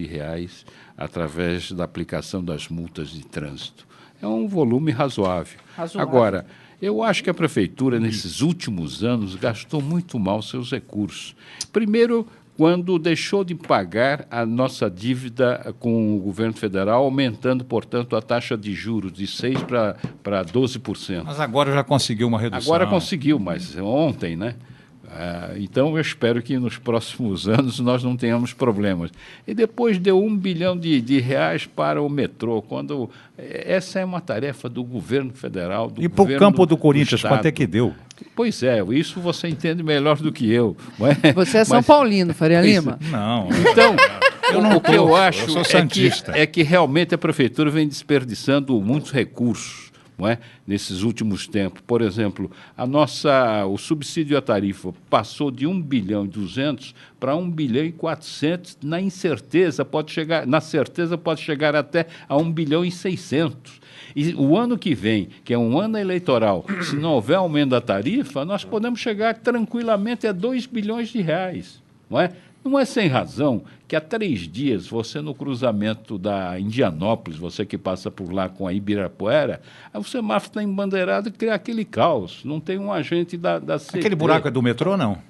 através da aplicação das multas de trânsito. É um volume razoável. Agora, eu acho que a Prefeitura, nesses últimos anos, gastou muito mal seus recursos. Primeiro, quando deixou de pagar a nossa dívida com o governo federal, aumentando, portanto, a taxa de juros de 6% para 12%. Mas agora já conseguiu uma redução. Agora conseguiu, mas ontem, né? Então, eu espero que nos próximos anos nós não tenhamos problemas. E depois deu R$1 bilhão para o metrô, quando essa é uma tarefa do governo federal, do e para o campo do Corinthians, quanto é que deu? Pois é, isso você entende melhor do que eu. Você é São Paulino, Faria Lima? Não. Então, o que eu acho é que realmente a Prefeitura vem desperdiçando muitos recursos. Não é? Nesses últimos tempos. Por exemplo, o subsídio à tarifa passou de 1 bilhão e 200 para 1 bilhão e 400, na certeza pode chegar até a 1 bilhão e 600. E o ano que vem, que é um ano eleitoral, se não houver aumento da tarifa, nós podemos chegar tranquilamente a 2 bilhões de reais, não é? Não é sem razão que há 3 dias, você no cruzamento da Indianópolis, você que passa por lá com a Ibirapuera, o semáforo está embandeirado e cria aquele caos. Não tem um agente da CT. Aquele buraco é do metrô, não?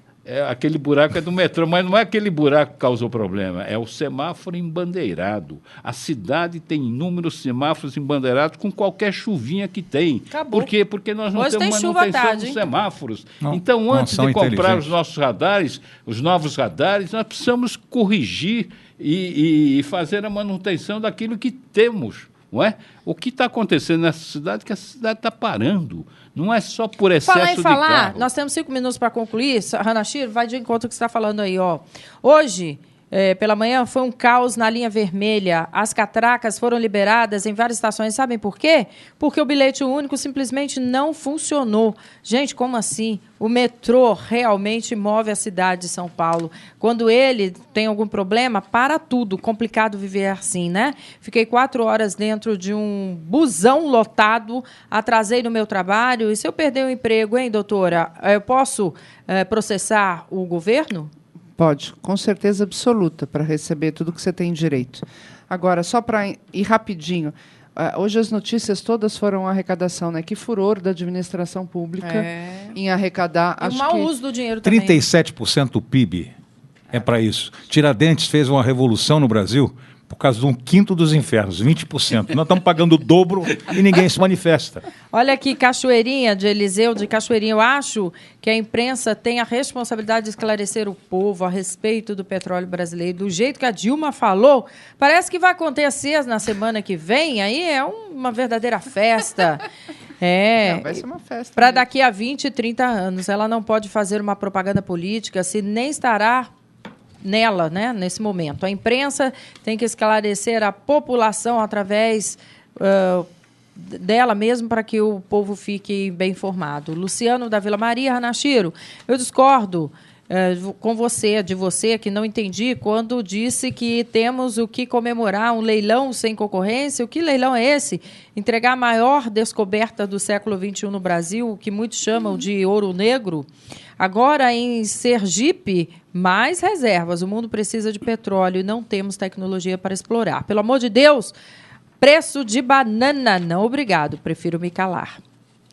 Aquele buraco é do metrô, mas não é aquele buraco que causou problema, é o semáforo embandeirado. A cidade tem inúmeros semáforos embandeirados com qualquer chuvinha que tem. Acabou. Por quê? Porque nós não Hoje temos tem manutenção dos hein? semáforos. Não, então, antes de comprar os nossos radares, os novos radares, nós precisamos corrigir e fazer a manutenção daquilo que temos. Não é? O que está acontecendo nessa cidade é que a cidade está parando. Não é só por excesso de carro. Nós temos 5 minutos para concluir. Hanashiro, vai de encontro ao que você está falando aí. Hoje, pela manhã, foi um caos na linha vermelha. As catracas foram liberadas em várias estações. Sabem por quê? Porque o bilhete único simplesmente não funcionou. Gente, como assim? O metrô realmente move a cidade de São Paulo. Quando ele tem algum problema, para tudo. Complicado viver assim, né? Fiquei 4 horas dentro de um busão lotado, atrasei no meu trabalho. E se eu perder o emprego, hein, doutora? Eu posso processar o governo? Pode, com certeza absoluta, para receber tudo que você tem direito. Agora, só para ir rapidinho, hoje as notícias todas foram arrecadação, né? Que furor da administração pública em arrecadar. E o mau uso do dinheiro também. 37% do PIB é para isso. Tiradentes fez uma revolução no Brasil por causa de 1/5 dos infernos, 20%. Nós estamos pagando o dobro e ninguém se manifesta. Olha aqui, Cachoeirinha, de Eliseu, de Cachoeirinha. Eu acho que a imprensa tem a responsabilidade de esclarecer o povo a respeito do petróleo brasileiro. Do jeito que a Dilma falou, parece que vai acontecer na semana que vem. Aí é uma verdadeira festa. Não, vai ser uma festa. Para daqui a 20, 30 anos. Ela não pode fazer uma propaganda política se nem estará nela, né, nesse momento. A imprensa tem que esclarecer a população através dela mesmo para que o povo fique bem informado. Luciano da Vila Maria, Hanashiro, eu discordo de você, que não entendi quando disse que temos o que comemorar um leilão sem concorrência. O que leilão é esse? Entregar a maior descoberta do século XXI no Brasil, o que muitos chamam de ouro negro. Agora, em Sergipe, mais reservas. O mundo precisa de petróleo e não temos tecnologia para explorar. Pelo amor de Deus, preço de banana. Não, obrigado. Prefiro me calar.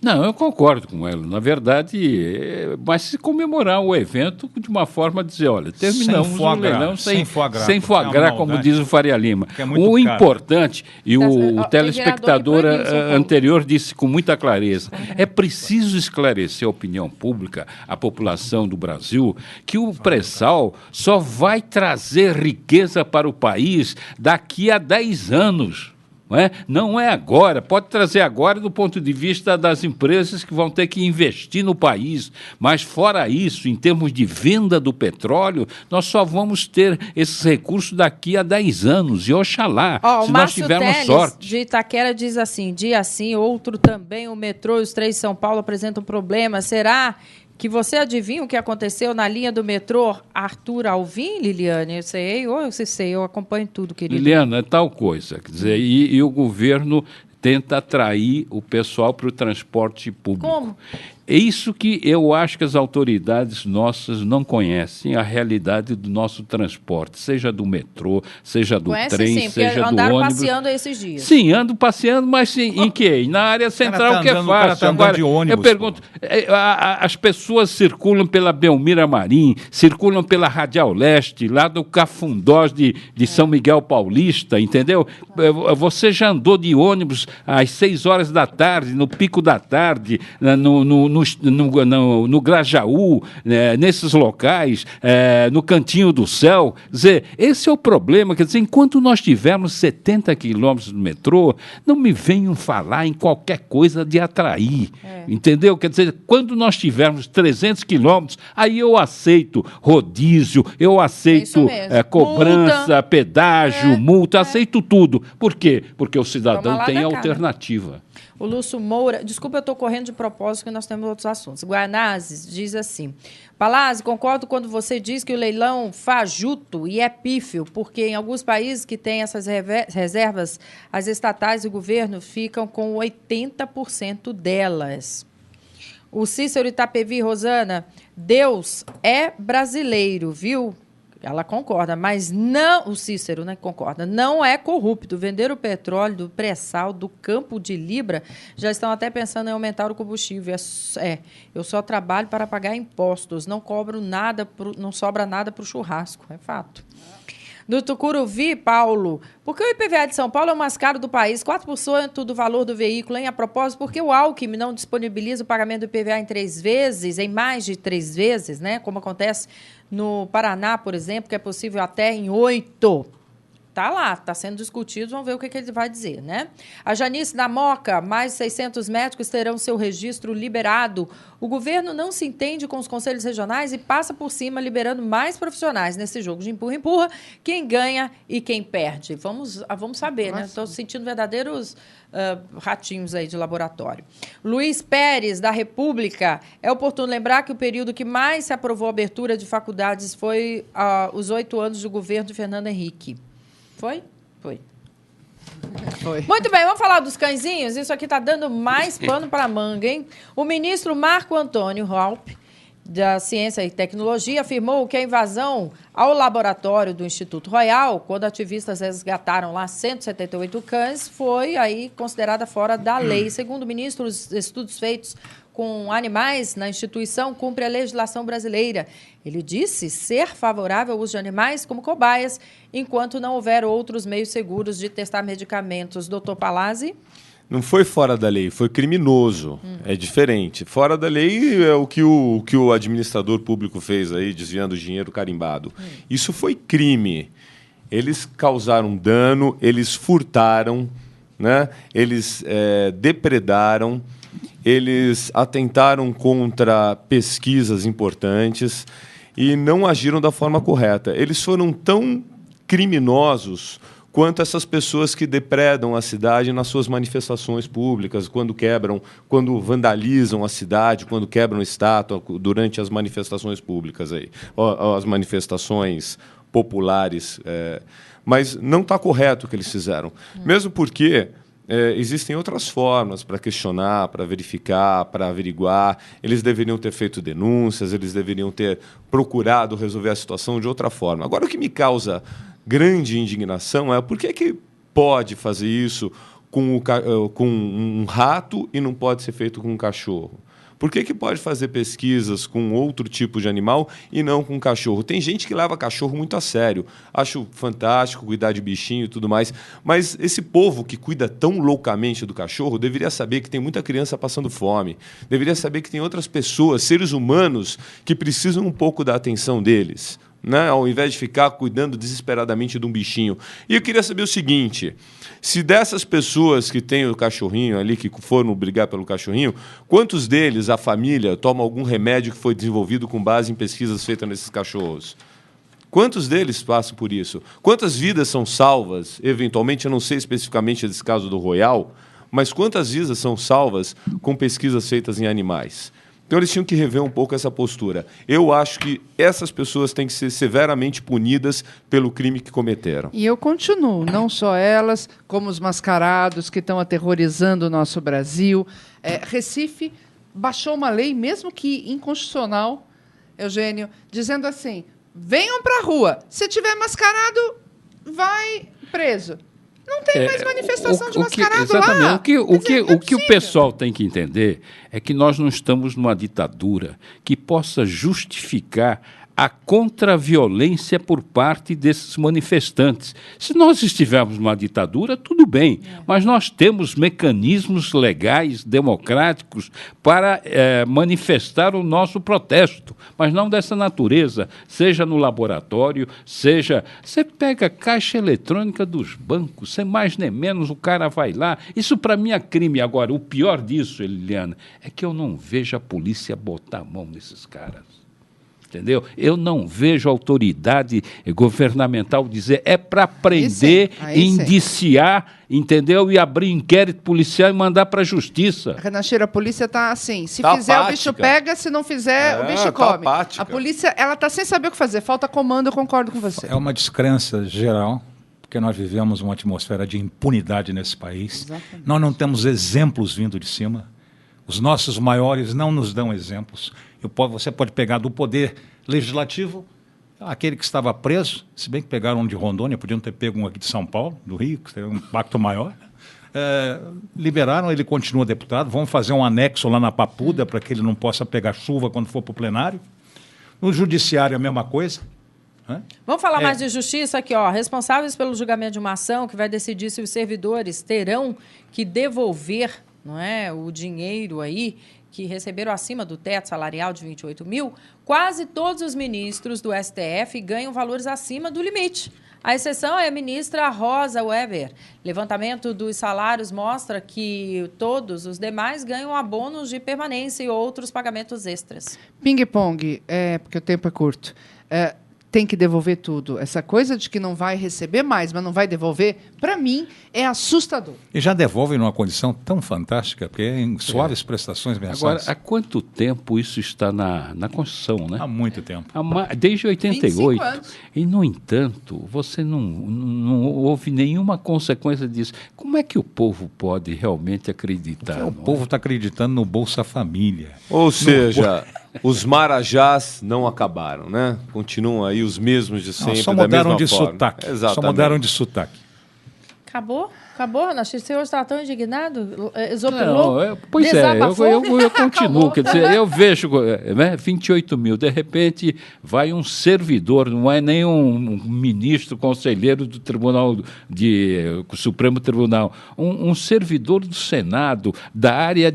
Não, eu concordo com ela. Na verdade, mas se comemorar o evento de uma forma de dizer, olha, terminamos o leilão sem foie gras, como diz o Faria Lima. O importante, e o telespectador anterior disse com muita clareza, é preciso esclarecer a opinião pública, a população do Brasil, que o pré-sal só vai trazer riqueza para o país daqui a 10 anos. Não é agora, pode trazer agora do ponto de vista das empresas que vão ter que investir no país, mas fora isso, em termos de venda do petróleo, nós só vamos ter esses recursos daqui a 10 anos, e oxalá, se nós tivermos sorte. De Itaquera diz assim, dia assim, outro também, o metrô e os trens de São Paulo apresentam problemas, será que você adivinha o que aconteceu na linha do metrô Arthur Alvim, Liliane? Eu acompanho tudo, querido. Liliana, é tal coisa. Quer dizer, e o governo tenta atrair o pessoal para o transporte público. Como? É isso que eu acho que as autoridades nossas não conhecem, a realidade do nosso transporte, seja do metrô, seja do trem, seja do ônibus. Andaram passeando esses dias. Sim, ando passeando, mas em que? Na área central, que é fácil. Agora, de ônibus, eu pergunto, as pessoas circulam pela Belmira Marim, circulam pela Radial Leste, lá do Cafundós de São Miguel Paulista, entendeu? Você já andou de ônibus às 6 horas da tarde, no pico da tarde, no Grajaú, nesses locais, no Cantinho do Céu. Quer dizer, esse é o problema. Quer dizer, enquanto nós tivermos 70 quilômetros do metrô, não me venham falar em qualquer coisa de atrair. Entendeu? Quer dizer, quando nós tivermos 300 quilômetros, aí eu aceito rodízio, eu aceito cobrança, multa, pedágio, multa, aceito tudo. Por quê? Porque o cidadão tem alternativa. O Lúcio Moura, desculpa, eu estou correndo de propósito, que nós temos outros assuntos. Guanazes diz assim, Palazzi, concordo quando você diz que o leilão fajuto e é pífio, porque em alguns países que têm essas reservas, as estatais e o governo ficam com 80% delas. O Cícero Itapevi, Rosana, Deus é brasileiro, viu? Ela concorda, mas não, o Cícero, né, concorda, não é corrupto. Vender o petróleo do pré-sal do Campo de Libra, já estão até pensando em aumentar o combustível. Eu só trabalho para pagar impostos, não cobro nada, não sobra nada para o churrasco, é fato. Do Tucuruvi, Paulo, por que o IPVA de São Paulo é o mais caro do país, 4% do valor do veículo, hein? A propósito, por que o Alckmin não disponibiliza o pagamento do IPVA em 3 vezes, em mais de 3 vezes, né? Como acontece no Paraná, por exemplo, que é possível até em 8. Está lá, está sendo discutido, vamos ver o que ele vai dizer, né? A Janice da Moca, mais de 600 médicos terão seu registro liberado. O governo não se entende com os conselhos regionais e passa por cima, liberando mais profissionais nesse jogo de empurra-empurra, quem ganha e quem perde. Vamos saber, né? Estou sentindo verdadeiros ratinhos aí de laboratório. Luiz Pérez, da República, é oportuno lembrar que o período que mais se aprovou a abertura de faculdades foi os 8 anos do governo de Fernando Henrique. Foi? Foi. Muito bem, vamos falar dos cãezinhos? Isso aqui está dando mais pano para manga, hein? O ministro Marco Antônio Raupp, da Ciência e Tecnologia, afirmou que a invasão ao laboratório do Instituto Royal, quando ativistas resgataram lá 178 cães, foi aí considerada fora da lei. Segundo o ministro, os estudos feitos com animais na instituição cumpre a legislação brasileira. Ele disse ser favorável ao uso de animais como cobaias, enquanto não houver outros meios seguros de testar medicamentos. Doutor Palazzi? Não foi fora da lei, foi criminoso. É diferente. Fora da lei é o que o administrador público fez aí, desviando dinheiro carimbado. Isso foi crime. Eles causaram dano, eles furtaram, né? Eles depredaram, eles atentaram contra pesquisas importantes e não agiram da forma correta. Eles foram tão criminosos quanto essas pessoas que depredam a cidade nas suas manifestações públicas, quando vandalizam a cidade, quando quebram estátua durante as manifestações públicas, as manifestações populares. Mas não está correto o que eles fizeram. Mesmo porque existem outras formas para questionar, para verificar, para averiguar. Eles deveriam ter feito denúncias, eles deveriam ter procurado resolver a situação de outra forma. Agora, o que me causa grande indignação é por que pode fazer isso com um rato e não pode ser feito com um cachorro? Por que pode fazer pesquisas com outro tipo de animal e não com cachorro? Tem gente que leva cachorro muito a sério. Acho fantástico cuidar de bichinho e tudo mais. Mas esse povo que cuida tão loucamente do cachorro deveria saber que tem muita criança passando fome. Deveria saber que tem outras pessoas, seres humanos, que precisam um pouco da atenção deles, né? Ao invés de ficar cuidando desesperadamente de um bichinho. E eu queria saber o seguinte: se dessas pessoas que têm o cachorrinho ali, que foram brigar pelo cachorrinho, quantos deles, a família, toma algum remédio que foi desenvolvido com base em pesquisas feitas nesses cachorros? Quantos deles passam por isso? Quantas vidas são salvas, eventualmente, eu não sei especificamente desse caso do Royal, mas quantas vidas são salvas com pesquisas feitas em animais? Então, eles tinham que rever um pouco essa postura. Eu acho que essas pessoas têm que ser severamente punidas pelo crime que cometeram. E eu continuo, não só elas, como os mascarados que estão aterrorizando o nosso Brasil. Recife baixou uma lei, mesmo que inconstitucional, Eugênio, dizendo assim: venham para a rua, se tiver mascarado, vai preso. Não tem mais manifestação de mascarado exatamente. lá. O que o pessoal tem que entender é que nós não estamos numa ditadura que possa justificar a contra-violência por parte desses manifestantes. Se nós estivermos numa ditadura, tudo bem, mas nós temos mecanismos legais, democráticos, para manifestar o nosso protesto, mas não dessa natureza, seja no laboratório, seja... Você pega a caixa eletrônica dos bancos, sem mais nem menos, o cara vai lá. Isso, para mim, é crime. Agora, o pior disso, Eliana, é que eu não vejo a polícia botar a mão nesses caras. Entendeu? Eu não vejo a autoridade governamental dizer é para prender, indiciar, entendeu? E abrir inquérito policial e mandar para a justiça. Renacheira, a polícia está assim, se fizer o bicho pega, se não fizer o bicho come. Apática. A polícia ela está sem saber o que fazer, falta comando, eu concordo com você. É uma descrença geral, porque nós vivemos uma atmosfera de impunidade nesse país. Exatamente. Nós não temos exemplos vindo de cima. Os nossos maiores não nos dão exemplos. Você pode pegar do poder legislativo aquele que estava preso, se bem que pegaram um de Rondônia, podiam ter pego um aqui de São Paulo, do Rio, que seria um impacto maior. Liberaram, ele continua deputado, vão fazer um anexo lá na Papuda para que ele não possa pegar chuva quando for para o plenário. No judiciário, a mesma coisa. Vamos falar mais de justiça aqui, ó. Responsáveis pelo julgamento de uma ação que vai decidir se os servidores terão que devolver, não é, o dinheiro aí que receberam acima do teto salarial de 28 mil, quase todos os ministros do STF ganham valores acima do limite. A exceção é a ministra Rosa Weber. Levantamento dos salários mostra que todos os demais ganham abonos de permanência e outros pagamentos extras. Ping-pong, porque o tempo é curto. Tem que devolver tudo. Essa coisa de que não vai receber mais, mas não vai devolver, para mim, é assustador. E já devolvem numa condição tão fantástica, porque é em suaves prestações mensais. Agora, há quanto tempo isso está na Constituição, né? Há muito tempo. Desde 88. E, no entanto, você não houve nenhuma consequência disso. Como é que o povo pode realmente acreditar? O povo está acreditando no Bolsa Família. Ou seja... Os marajás não acabaram, né? Continuam aí os mesmos de sempre, só mudaram da mesma de forma. sotaque. Exatamente. Só mudaram de sotaque. Acabou? Acabou, Renato? Você hoje está tão indignado? Exopilou? Pois desabafou? Eu continuo. Quer dizer, eu vejo 28 mil, de repente vai um servidor, não é nem um ministro conselheiro do Tribunal Supremo Tribunal, um servidor do Senado, da área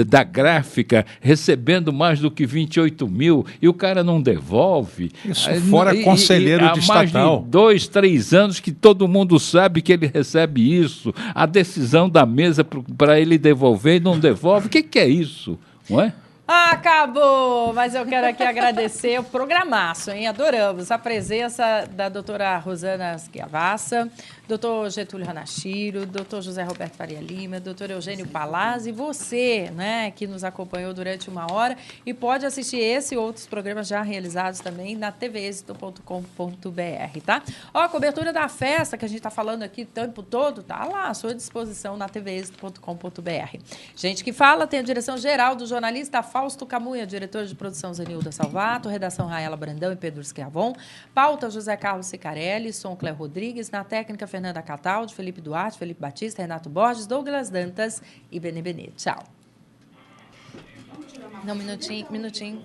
da gráfica, recebendo mais do que 28 mil, e o cara não devolve. Isso fora conselheiro de estatal. Há mais de 2, 3 anos que todo mundo sabe que ele recebe isso, a decisão da mesa para ele devolver e não devolve, o que é isso, não é? Acabou! Mas eu quero aqui agradecer o programaço, hein? Adoramos a presença da doutora Rosana Schiavassa, doutor Getúlio Hanashiro, doutor José Roberto Faria Lima, doutor Eugênio Palazzi, você, né, que nos acompanhou durante 1 hora e pode assistir esse e outros programas já realizados também na tvexito.com.br, tá? Ó, a cobertura da festa que a gente tá falando aqui o tempo todo, tá lá à sua disposição na tvexito.com.br. Gente que fala, tem a direção geral do jornalista Fausto Camunha, diretor de produção Zenilda Salvato, redação Raela Brandão e Pedro Schiavon, pauta José Carlos Sicarelli, som Cléo Rodrigues, na técnica Fernanda Cataldi, Felipe Duarte, Felipe Batista, Renato Borges, Douglas Dantas e Benê Benê. Tchau. Não, minutinho.